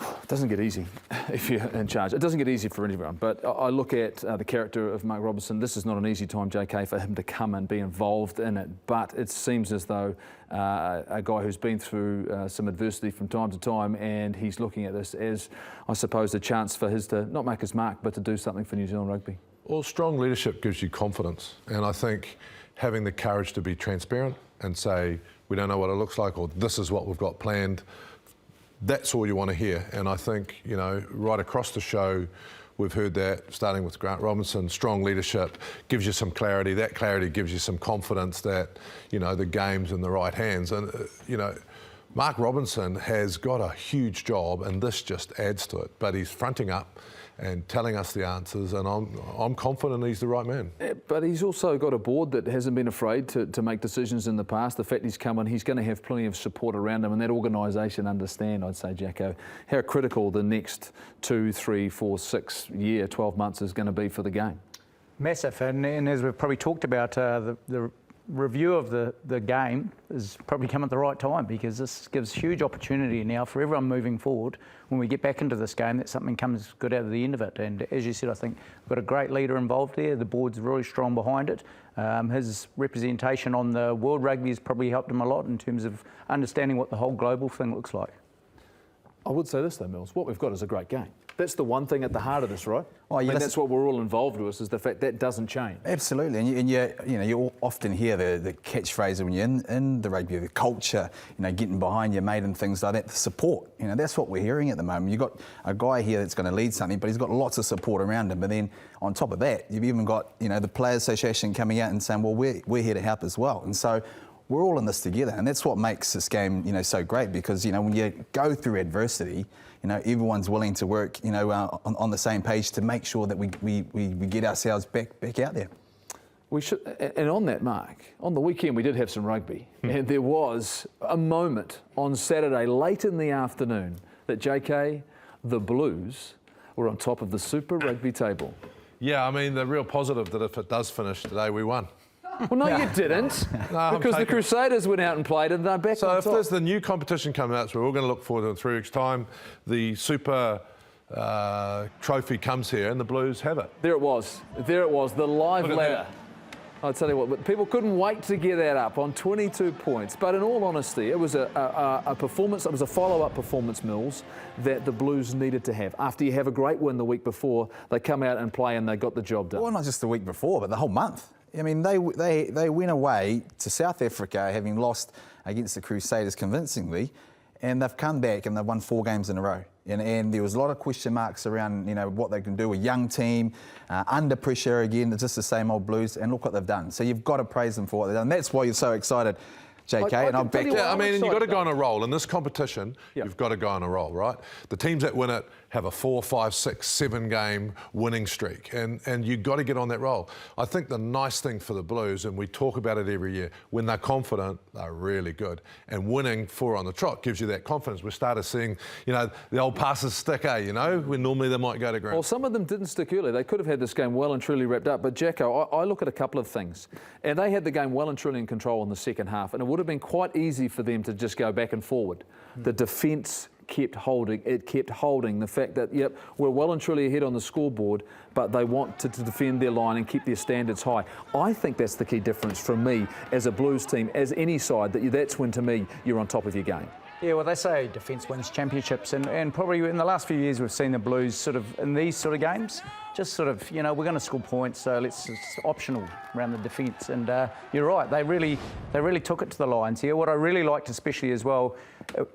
[SPEAKER 2] It doesn't get easy if you're in charge. It doesn't get easy for anyone, but I look at the character of Mark Robertson. This is not an easy time, JK, for him to come and be involved in it, but it seems as though a guy who's been through some adversity from time to time, and he's looking at this as, I suppose, a chance for his to not make his mark, but to do something for New Zealand rugby.
[SPEAKER 3] Well, strong leadership gives you confidence, and I think having the courage to be transparent and say, we don't know what it looks like, or this is what we've got planned, that's all you want to hear. And I think, right across the show, we've heard that, starting with Grant Robinson. Strong leadership gives you some clarity. That clarity gives you some confidence that, the game's in the right hands. And, Mark Robinson has got a huge job, and this just adds to it. But he's fronting up and telling us the answers, and I'm confident he's the right man.
[SPEAKER 2] But he's also got a board that hasn't been afraid to make decisions in the past. The fact he's come in, he's going to have plenty of support around him, and that organisation understand, I'd say, Jacko, how critical the next 2, 3, 4, 6 12 months is going to be for the game.
[SPEAKER 4] Massive, and as we've probably talked about, the review of the game has probably come at the right time, because this gives huge opportunity now for everyone moving forward. When we get back into this game, that something comes good out of the end of it. And as you said, I think we've got a great leader involved there. The board's really strong behind it. His representation on the World Rugby has probably helped him a lot in terms of understanding what the whole global thing looks like.
[SPEAKER 2] I would say this though, Mills, what we've got is a great game. That's the one thing at the heart of this, right?
[SPEAKER 5] Oh, yeah,
[SPEAKER 2] that's what we're all involved with, is the fact that doesn't change.
[SPEAKER 5] Absolutely, and you often hear the catchphrase when you're in the rugby, the culture, getting behind your mate and things like that, the support. That's what we're hearing at the moment. You've got a guy here that's going to lead something, but he's got lots of support around him. But then on top of that, you've even got the Players Association coming out and saying, well, we're here to help as well. And so we're all in this together, and that's what makes this game so great, because when you go through adversity, everyone's willing to work on the same page to make sure that we get ourselves back out there.
[SPEAKER 2] We should, and on that, Mark, on the weekend we did have some rugby, and there was a moment on Saturday late in the afternoon that JK, the Blues, were on top of the Super Rugby table.
[SPEAKER 3] Yeah, I mean, the real positive that if it does finish today, we won.
[SPEAKER 2] Well, no, you didn't, because the Crusaders went out and played, and they're back on top.
[SPEAKER 3] So if there's the new competition coming out, so we're all going to look forward to it in 3 weeks' time, the Super Trophy comes here, and the Blues have it.
[SPEAKER 2] There it was, the live ladder. I'll tell you what, but people couldn't wait to get that up on 22 points. But in all honesty, it was a performance, it was a follow-up performance, Mills, that the Blues needed to have. After you have a great win the week before, they come out and play and they got the job done.
[SPEAKER 5] Well, not just the week before, but the whole month. I mean, they went away to South Africa having lost against the Crusaders convincingly, and they've come back and they've won 4 games in a row. And there was a lot of question marks around, what they can do. A young team, under pressure again, it's just the same old Blues, and look what they've done. So you've got to praise them for what they've done. That's why you're so excited, JK, and I'm back.
[SPEAKER 3] Yeah, I mean, you've got to go on a roll. In this competition, you've got to go on a roll, right? The teams that win it have a 4, 5, 6, 7 game winning streak, and you've got to get on that roll. I think the nice thing for the Blues, and we talk about it every year, when they're confident, they're really good. And winning 4 on the trot gives you that confidence. We started seeing, the old passes stick, when normally they might go to ground.
[SPEAKER 2] Well, some of them didn't stick early. They could have had this game well and truly wrapped up. But Jacko, I look at a couple of things, and they had the game well and truly in control in the second half, and it would have been quite easy for them to just go back and forward. The defence kept holding. The fact that, yep, we're well and truly ahead on the scoreboard, but they want to defend their line and keep their standards high. I think that's the key difference from me as a Blues team, as any side, that's when, to me, you're on top of your game.
[SPEAKER 4] Yeah, well, they say defence wins championships, and probably in the last few years we've seen the Blues sort of in these sort of games, just sort of, we're going to score points, so it's optional around the defence. And you're right, they really took it to the Lions here. What I really liked especially as well,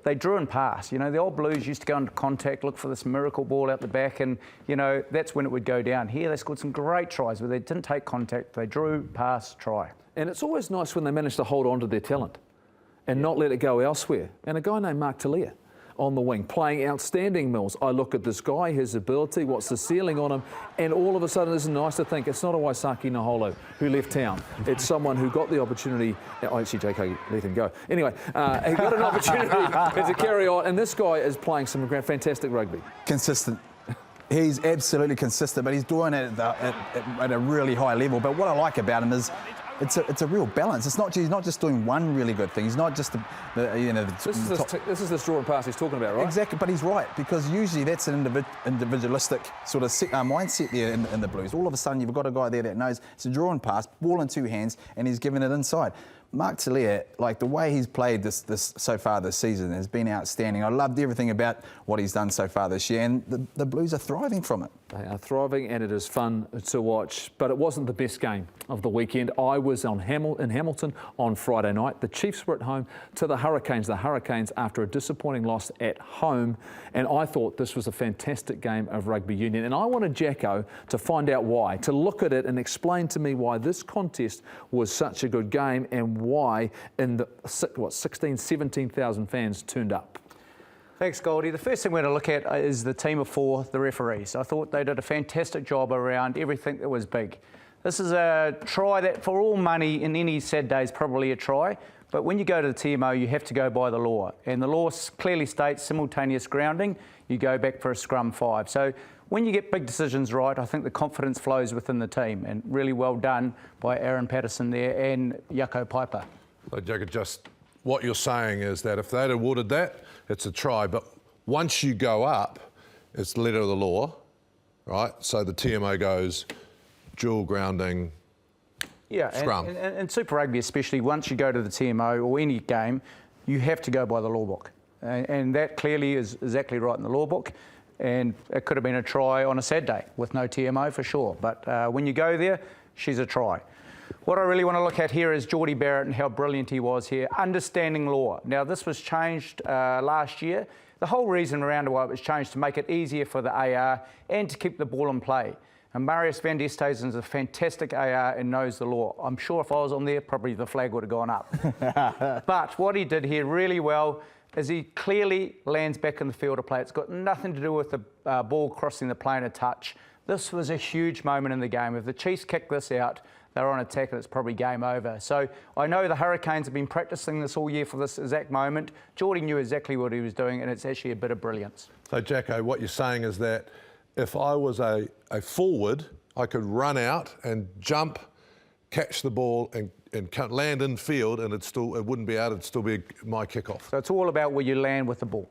[SPEAKER 4] they drew and passed. The old Blues used to go into contact, look for this miracle ball out the back, and that's when it would go down. Here they scored some great tries where they didn't take contact, they drew, passed, try. And
[SPEAKER 2] it's always nice when they manage to hold on to their talent and not let it go elsewhere. And a guy named Mark Talia on the wing, playing outstanding, Mills. I look at this guy, his ability, what's the ceiling on him, and all of a sudden, it's nice to think it's not a Waisaki Naholo who left town. It's someone who got the opportunity. Oh, actually, JK let him go. Anyway, he got an opportunity to carry on, and this guy is playing some fantastic rugby.
[SPEAKER 5] Consistent. He's absolutely consistent, but he's doing it at a really high level. But what I like about him is it's a real balance. He's not just doing one really good thing. He's not just
[SPEAKER 2] This is the straw and pass he's talking about, right?
[SPEAKER 5] Exactly, but he's right, because usually that's an individualistic sort of mindset there in the Blues. All of a sudden you've got a guy there that knows it's a draw and pass, ball in 2 hands, and he's giving it inside. Mark Talia, like the way he's played this so far this season has been outstanding. I loved everything about what he's done so far this year, and the Blues are thriving from it.
[SPEAKER 2] They are thriving, and it is fun to watch, but it wasn't the best game of the weekend. I was in Hamilton on Friday night. The Chiefs were at home to the Hurricanes. The Hurricanes, after a disappointing loss at home, and I thought this was a fantastic game of rugby union. And I wanted Jacko to find out why, to look at it and explain to me why this contest was such a good game and why in the 17,000 fans turned up.
[SPEAKER 4] Thanks, Goldie. The first thing we're going to look at is the team of 4, the referees. I thought they did a fantastic job around everything that was big. This is a try that, for all money, in any sad day is probably a try. But when you go to the TMO, you have to go by the law. And the law clearly states simultaneous grounding, you go back for a scrum 5. So when you get big decisions right, I think the confidence flows within the team, and really well done by Aaron Patterson there and Yako Piper.
[SPEAKER 3] So, Jacob, just what you're saying is that if they'd awarded that, it's a try. But once you go up, it's the letter of the law, right? So the TMO goes dual grounding, scrum.
[SPEAKER 4] And Super Rugby especially, once you go to the TMO or any game, you have to go by the law book. And that clearly is exactly right in the law book. And it could have been a try on a sad day with no TMO for sure. But when you go there, she's a try. What I really want to look at here is Geordie Barrett and how brilliant he was here, understanding law. Now, this was changed last year. The whole reason around why it was changed to make it easier for the AR and to keep the ball in play. And Marius van Desthuizen is a fantastic AR and knows the law. I'm sure if I was on there, probably the flag would have gone up. But what he did here really well is he clearly lands back in the field of play. It's got nothing to do with the ball crossing the plane of touch. This was a huge moment in the game. If the Chiefs kick this out, they're on attack and it's probably game over. So I know the Hurricanes have been practicing this all year for this exact moment. Geordie knew exactly what he was doing, and it's actually a bit of brilliance.
[SPEAKER 3] So, Jacko, what you're saying is that if I was a forward, I could run out and jump, catch the ball and land in field, and it wouldn't be out, it'd still be my kickoff.
[SPEAKER 4] So it's all about where you land with the ball.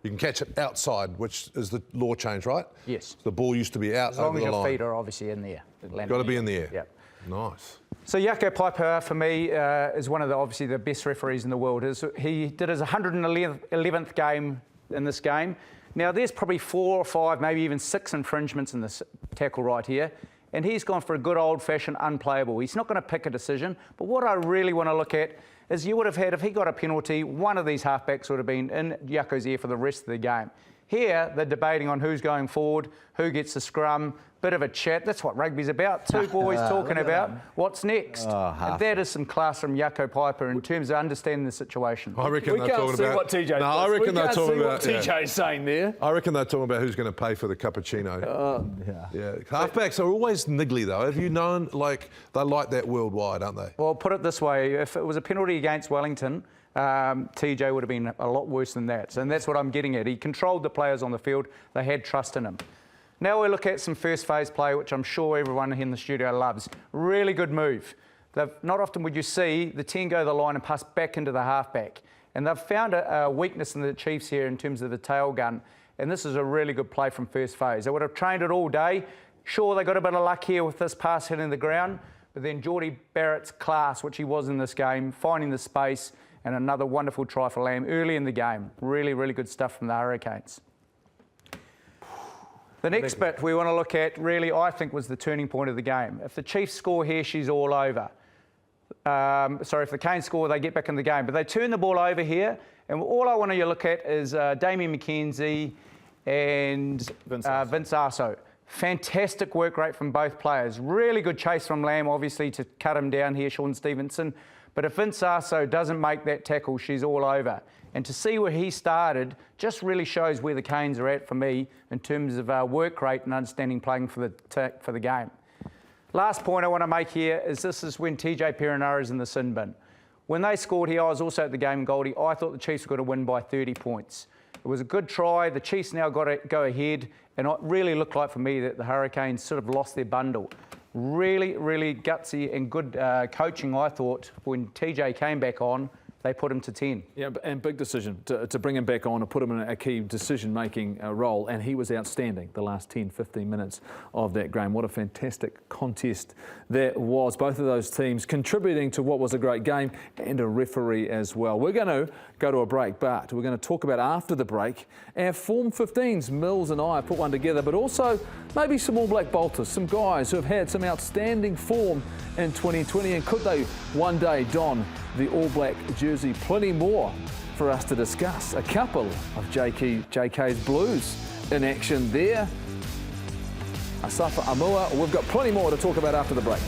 [SPEAKER 3] You can catch it outside, which is the law change, right?
[SPEAKER 4] Yes.
[SPEAKER 3] The ball used to be out
[SPEAKER 4] as long
[SPEAKER 3] over
[SPEAKER 4] as
[SPEAKER 3] the
[SPEAKER 4] your
[SPEAKER 3] line.
[SPEAKER 4] feet are obviously in there.
[SPEAKER 3] Got to be in the air.
[SPEAKER 4] Yep.
[SPEAKER 3] Nice.
[SPEAKER 4] So Yako Piper, for me, is one of obviously the best referees in the world. He did his 111th game in this game. Now, there's probably 4 or 5, maybe even 6 infringements in this tackle right here. And he's gone for a good old-fashioned unplayable. He's not going to pick a decision. But what I really want to look at is you would have had, if he got a penalty, one of these halfbacks would have been in Yako's ear for the rest of the game. Here, they're debating on who's going forward, who gets the scrum, bit of a chat. That's what rugby's about. Two boys talking about what's next. And that is some class from Yako Piper in terms of understanding the situation.
[SPEAKER 3] I reckon
[SPEAKER 2] We
[SPEAKER 3] they're
[SPEAKER 2] can't
[SPEAKER 3] talking
[SPEAKER 2] see
[SPEAKER 3] about
[SPEAKER 2] what TJ
[SPEAKER 3] No, I reckon they're talking about
[SPEAKER 2] what TJ's saying there.
[SPEAKER 3] I reckon they're talking about who's going to pay for the cappuccino. Yeah. Halfbacks are always niggly though. Have you known, like, they like that worldwide, aren't they?
[SPEAKER 4] Well, put it this way, if it was a penalty against Wellington, TJ would have been a lot worse than that. And that's what I'm getting at. He controlled the players on the field. They had trust in him. Now we look at some first phase play, which I'm sure everyone in the studio loves. Really good move. Not often would you see the 10 go the line and pass back into the halfback. And they've found a weakness in the Chiefs here in terms of the tail gun. And this is a really good play from first phase. They would have trained it all day. Sure, they got a bit of luck here with this pass hitting the ground. But then Geordie Barrett's class, which he was in this game, finding the space, and another wonderful try for Lamb early in the game. Really, really good stuff from the Hurricanes. The next bit we want to look at, really, I think, was the turning point of the game. If the Chiefs score here, she's all over. If the Canes score, they get back in the game. But they turn the ball over here, and all I want to look at is Damien McKenzie and Vince Arso. Fantastic work rate from both players. Really good chase from Lamb, obviously, to cut him down here, Sean Stevenson. But if Vince Arso doesn't make that tackle, she's all over. And to see where he started just really shows where the Canes are at for me in terms of work rate and understanding playing for the game. Last point I want to make here is this is when TJ Perenara is in the sin bin. When they scored here, I was also at the game, Goldie. I thought the Chiefs were going to win by 30 points. It was a good try. The Chiefs now got to go ahead. And it really looked like for me that the Hurricanes sort of lost their bundle. Really, really gutsy and good coaching, I thought, when TJ came back on. They put him to 10.
[SPEAKER 2] Yeah, and big decision to bring him back on and put him in a key decision-making role, and he was outstanding the last 10, 15 minutes of that game. What a fantastic contest that was. Both of those teams contributing to what was a great game, and a referee as well. We're going to go to a break, but we're going to talk about after the break our Form 15s. Mills and I have put one together, but also maybe some All Black bolters, some guys who have had some outstanding form in 2020, and could they one day don the All Black jersey? Plenty more for us to discuss. A couple of JK's Blues in action there. Asafa Amua. We've got plenty more to talk about after the break.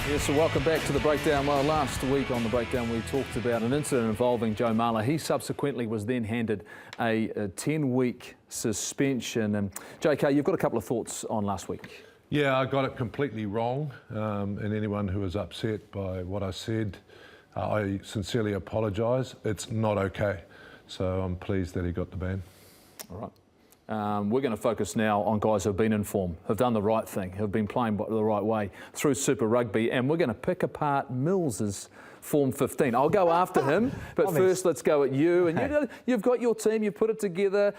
[SPEAKER 2] Yes, so welcome back to the Breakdown. Well, last week on the Breakdown we talked about an incident involving Joe Marler. He subsequently was then handed a 10-week suspension. And JK, you've got a couple of thoughts on last week.
[SPEAKER 3] Yeah, I got it completely wrong. And anyone who was upset by what I said, I sincerely apologise. It's not okay. So I'm pleased that he got the ban.
[SPEAKER 2] All right. We're going to focus now on guys who have been in form, have done the right thing, have been playing the right way through Super Rugby, and we're going to pick apart Mills's form 15. I'll go after him, but first let's go at you. And you've got your team, you've put it together.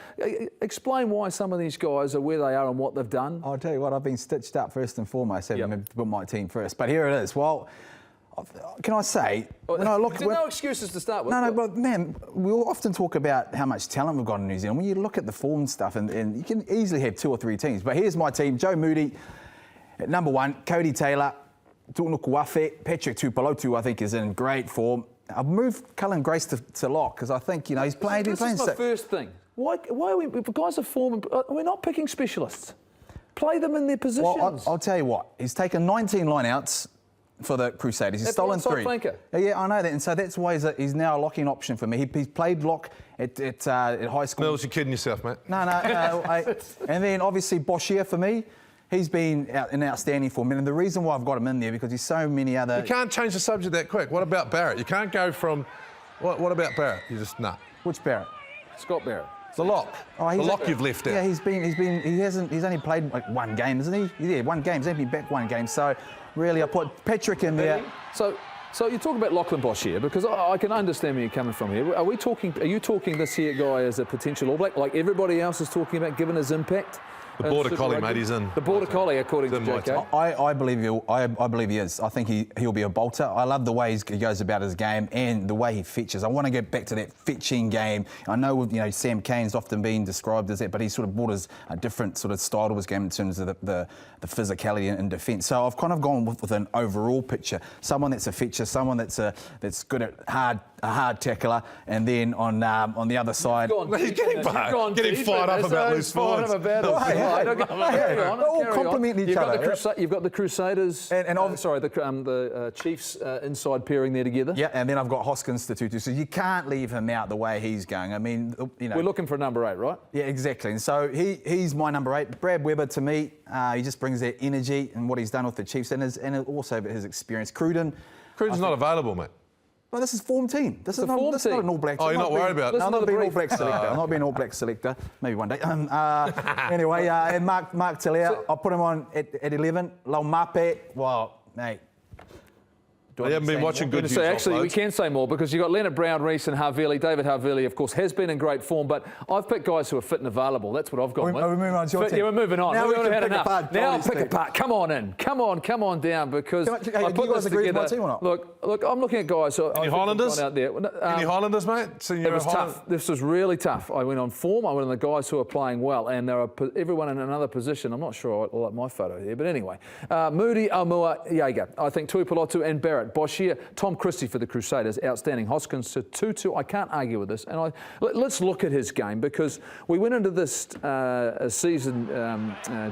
[SPEAKER 2] Explain why some of these guys are where they are and what they've done.
[SPEAKER 5] I'll tell you what, I've been stitched up first and foremost, having put my team first. But here it is. Well, can I say, when I look...
[SPEAKER 2] No excuses to start with.
[SPEAKER 5] No, but man, we often talk about how much talent we've got in New Zealand. When you look at the form stuff, and you can easily have 2 or 3 teams. But here's my team. Joe Moody at number 1, Cody Taylor, Tu'unukuafe, Patrick Tupolotu, I think, is in great form. I've moved Cullen Grace to lock because I think, he's playing...
[SPEAKER 2] This is my first thing. Why are we... If guys are forming... We're not picking specialists. Play them in their positions.
[SPEAKER 5] Well, I'll tell you what. He's taken 19 lineouts for the Crusaders. He's stolen 3.
[SPEAKER 2] Flanker.
[SPEAKER 5] Yeah, I know that. And so that's why he's now a locking option for me. He's played lock at high school.
[SPEAKER 3] Mills, you're kidding yourself, mate.
[SPEAKER 5] No. And then obviously Boshier for me. He's been an outstanding form. And the reason why I've got him in there because there's so many other...
[SPEAKER 3] You can't change the subject that quick. What about Barrett? You can't go from... What about Barrett? You just, nah.
[SPEAKER 5] Which Barrett?
[SPEAKER 2] Scott Barrett.
[SPEAKER 3] The lock. The lock you've left out.
[SPEAKER 5] Yeah, he's only played like 1 game, isn't he? Yeah, 1 game. He's only been back 1 game. So really, I put Patrick in there.
[SPEAKER 2] So you talk about Lachlan Bosch here because I can understand where you're coming from here. Are you talking this here guy as a potential All Black, like everybody else is talking about, given his impact?
[SPEAKER 3] The Border Collie, mate, he's in.
[SPEAKER 2] The Border Collie, according to JK.
[SPEAKER 5] I believe he is. I think he'll be a bolter. I love the way he goes about his game and the way he fetches. I want to get back to that fetching game. I know, Sam Cane's often been described as that, but he sort of brought a different sort of style to his game in terms of the physicality in defence. So I've kind of gone with an overall picture. Someone that's a fetcher, someone that's good at a hard tackler, and then on the other side...
[SPEAKER 3] He's getting fired up about loose forwards.
[SPEAKER 5] All complement each other.
[SPEAKER 2] You've got the Crusaders and the Chiefs inside pairing there together.
[SPEAKER 5] Yeah, and then I've got Hoskins to Tutu. So you can't leave him out the way he's going. I mean,
[SPEAKER 2] we're looking for a number 8, right?
[SPEAKER 5] Yeah, exactly. And so he's my number 8. Brad Webber, to me, he just brings that energy and what he's done with the Chiefs and also his experience. Cruden's
[SPEAKER 3] not available, mate.
[SPEAKER 5] Well, this is form team. This is not an All Black.
[SPEAKER 3] Oh, you're not worried about it?
[SPEAKER 5] No, I'm not being All Black selector. I'm not being All Black selector. Maybe one day. Anyway, and Mark Telea, I'll put him on at 11. Lau Mape, well, mate.
[SPEAKER 3] You haven't been watching good.
[SPEAKER 2] So actually, we can say more because you've got Leonard Brown, Reese and Havili. David Havili, of course, has been in great form, but I've picked guys who are fit and available. That's what I've got.
[SPEAKER 5] We're moving on to your team.
[SPEAKER 2] Yeah, we're moving on.
[SPEAKER 5] Now we can pick apart.
[SPEAKER 2] Now pick apart. Come on in. Come on down because I put
[SPEAKER 5] you guys
[SPEAKER 2] this
[SPEAKER 5] agree
[SPEAKER 2] together.
[SPEAKER 5] with my team or not?
[SPEAKER 2] Look, I'm looking at guys.
[SPEAKER 3] Any Highlanders
[SPEAKER 2] out there?
[SPEAKER 3] Any Highlanders, mate? So
[SPEAKER 2] it was tough. This was really tough. I went on form. I went on the guys who are playing well, and there are everyone in another position. I'm not sure I like my photo here, but anyway, Moody, Aumua, Jaeger. I think Tuipulotu and Barrett, Boshier, Tom Christie for the Crusaders, outstanding. Hoskins to Tutu, I can't argue with this. And let's look at his game because we went into this season,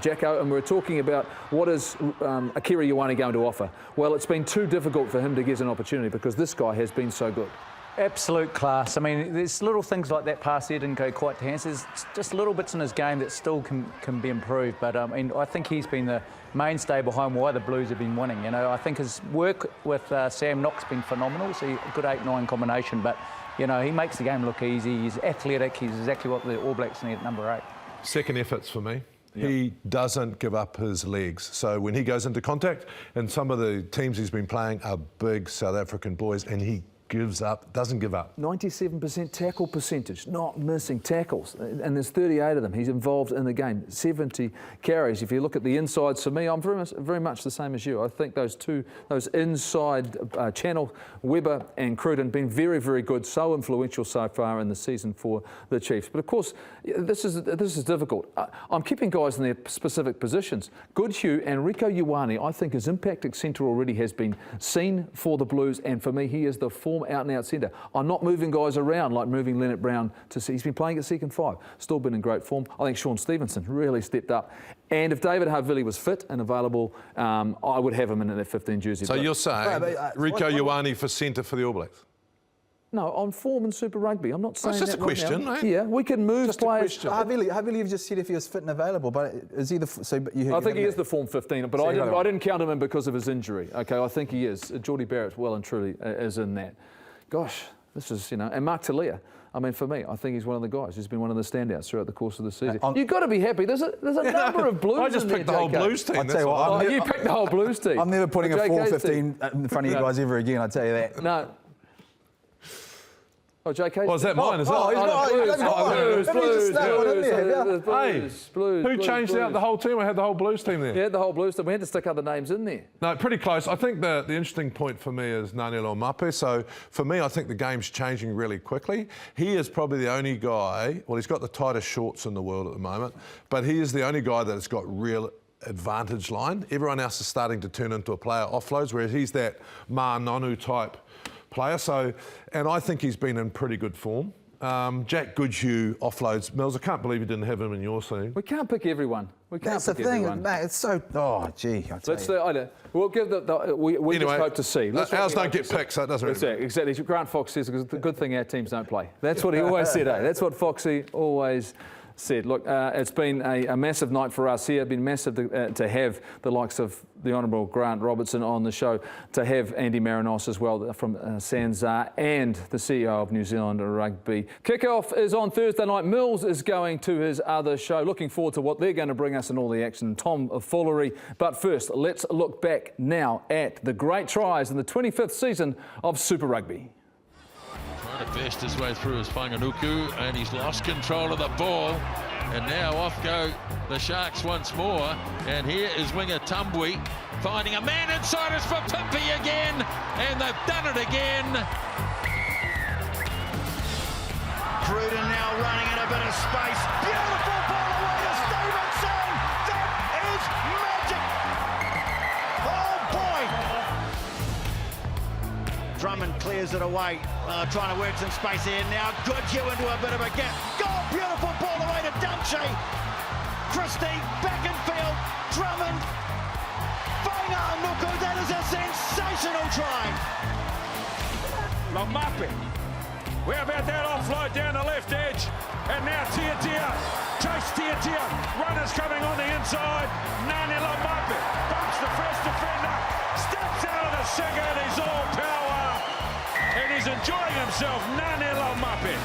[SPEAKER 2] Jacko, and we're talking about what is Akira Ioane going to offer. Well, it's been too difficult for him to get an opportunity because this guy has been so good.
[SPEAKER 4] Absolute class. I mean, there's little things like that pass there didn't go quite to hands. There's just little bits in his game that still can be improved. But I think he's been the mainstay behind why the Blues have been winning. I think his work with Sam Knox has been phenomenal. So a good 8-9 combination. But he makes the game look easy. He's athletic. He's exactly what the All Blacks need at number 8.
[SPEAKER 3] Second efforts for me. Yep. He doesn't give up his legs. So when he goes into contact, and some of the teams he's been playing are big South African boys, and he doesn't give up.
[SPEAKER 2] 97% tackle percentage, not missing tackles. And there's 38 of them. He's involved in the game. 70 carries. If you look at the insides, for me, I'm very much the same as you. I think those inside channel, Webber and Cruden, been very, very good, so influential so far in the season for the Chiefs. But of course, this is difficult. I'm keeping guys in their specific positions. Goodhue and Rieko Ioane, I think his impact at centre already has been seen for the Blues, and for me, he is the form out-and-out centre. I'm not moving guys around like moving Leonard Brown to see. He's been playing at second 5, still been in great form. I think Sean Stevenson really stepped up. And if David Havili was fit and available, I would have him in that 15 jersey.
[SPEAKER 3] So you're saying Rieko Ioane for centre for the All Blacks?
[SPEAKER 2] No, on form in Super Rugby. I'm not saying
[SPEAKER 3] It's just
[SPEAKER 2] that
[SPEAKER 3] a question,
[SPEAKER 2] right now.
[SPEAKER 3] mate.
[SPEAKER 2] Yeah, we can move
[SPEAKER 3] Just a
[SPEAKER 2] players.
[SPEAKER 3] question.
[SPEAKER 5] Havili, you've just said if he was fit and available, but is he the... So you,
[SPEAKER 2] I think he is the form 15, but
[SPEAKER 5] So
[SPEAKER 2] I didn't count him in because of his injury. Okay, I think he is. Geordie Barrett well and truly is in that. Gosh, this is, and Mark Talia. I mean, for me, I think he's one of the guys who's been one of the standouts throughout the course of the season. You've got to be happy. There's a number of Blues
[SPEAKER 3] I just
[SPEAKER 2] in
[SPEAKER 3] picked the
[SPEAKER 2] there,
[SPEAKER 3] whole
[SPEAKER 2] JK.
[SPEAKER 3] Blues team.
[SPEAKER 5] I'll tell you what,
[SPEAKER 2] You picked the whole Blues team.
[SPEAKER 5] I'm never putting a
[SPEAKER 2] JK's
[SPEAKER 5] 4-15
[SPEAKER 2] team.
[SPEAKER 5] in front of you guys ever again, I'll tell you that.
[SPEAKER 2] No. Oh, JK.
[SPEAKER 3] Oh, is that mine? Is that?
[SPEAKER 2] Blues.
[SPEAKER 3] Who changed out the whole team? I had the whole Blues team there.
[SPEAKER 2] Yeah, the whole Blues team. We had to stick other names in there.
[SPEAKER 3] No, pretty close. I think the interesting point for me is Nanelo Mape. So for me, I think the game's changing really quickly. He is probably the only guy, well, he's got the tightest shorts in the world at the moment, but he is the only guy that has got real advantage line. Everyone else is starting to turn into a player offloads, whereas he's that Ma Nonu type player. So, and I think he's been in pretty good form. Jack Goodhue offloads Mills. I can't believe you didn't have him in your team.
[SPEAKER 2] We can't pick everyone.
[SPEAKER 5] That's the thing, mate. It's so... Oh, gee, I tell you.
[SPEAKER 2] We'll give we
[SPEAKER 3] Anyway,
[SPEAKER 2] just hope to see.
[SPEAKER 3] Ours don't get picked, so it doesn't really matter.
[SPEAKER 2] Exactly. Grant Fox says it's a good thing our teams don't play. That's what he always said, eh? That's what Foxy always said. Look, it's been a massive night for us here. It's been massive to have the likes of the Honourable Grant Robertson on the show, to have Andy Marinos as well from Sanzar, and the CEO of New Zealand Rugby. Kickoff is on Thursday night. Mills is going to his other show. Looking forward to what they're going to bring us in all the action. Tom Fullery. But first, let's look back now at the great tries in the 25th season of Super Rugby.
[SPEAKER 9] Trying to best his way through his Whanganuku, and he's lost control of the ball. And now off go the Sharks once more. And here is winger Tumbui finding a man inside us for Pimpy again. And they've done it again.
[SPEAKER 10] Cruden now running in a bit of space. Beautiful ball away to Stevenson. That is magic. Oh boy. Drummond clears it away. Trying to work some space here now. Goodhue into a bit of a gap. Goal! Beautiful ball away to Dunche. Christie back in field. Drummond. Whanganuku. That is a sensational try.
[SPEAKER 11] Lomape. How about that offload down the left edge? And now Tia. Chase Tia. Runners coming on the inside. Nani Lomape bumps the first defender. Steps out of the second. He's all power. And he's enjoying himself. Nani Lomape.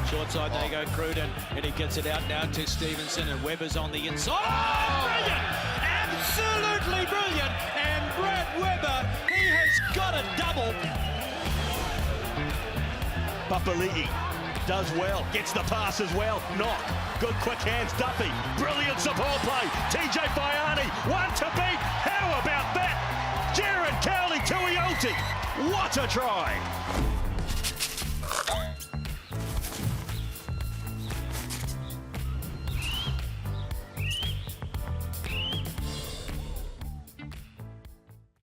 [SPEAKER 12] Short side, there you go, Cruden, and he gets it out now to Stevenson, and Webber's on the inside. Oh, brilliant! Absolutely brilliant! And Brad Webber, he has got a double.
[SPEAKER 10] Papali'i does well, gets the pass as well. Knock, good quick hands, Duffy. Brilliant support play. TJ Faiani, one to beat. How about that? Jared Cowley Tuioti, what a try!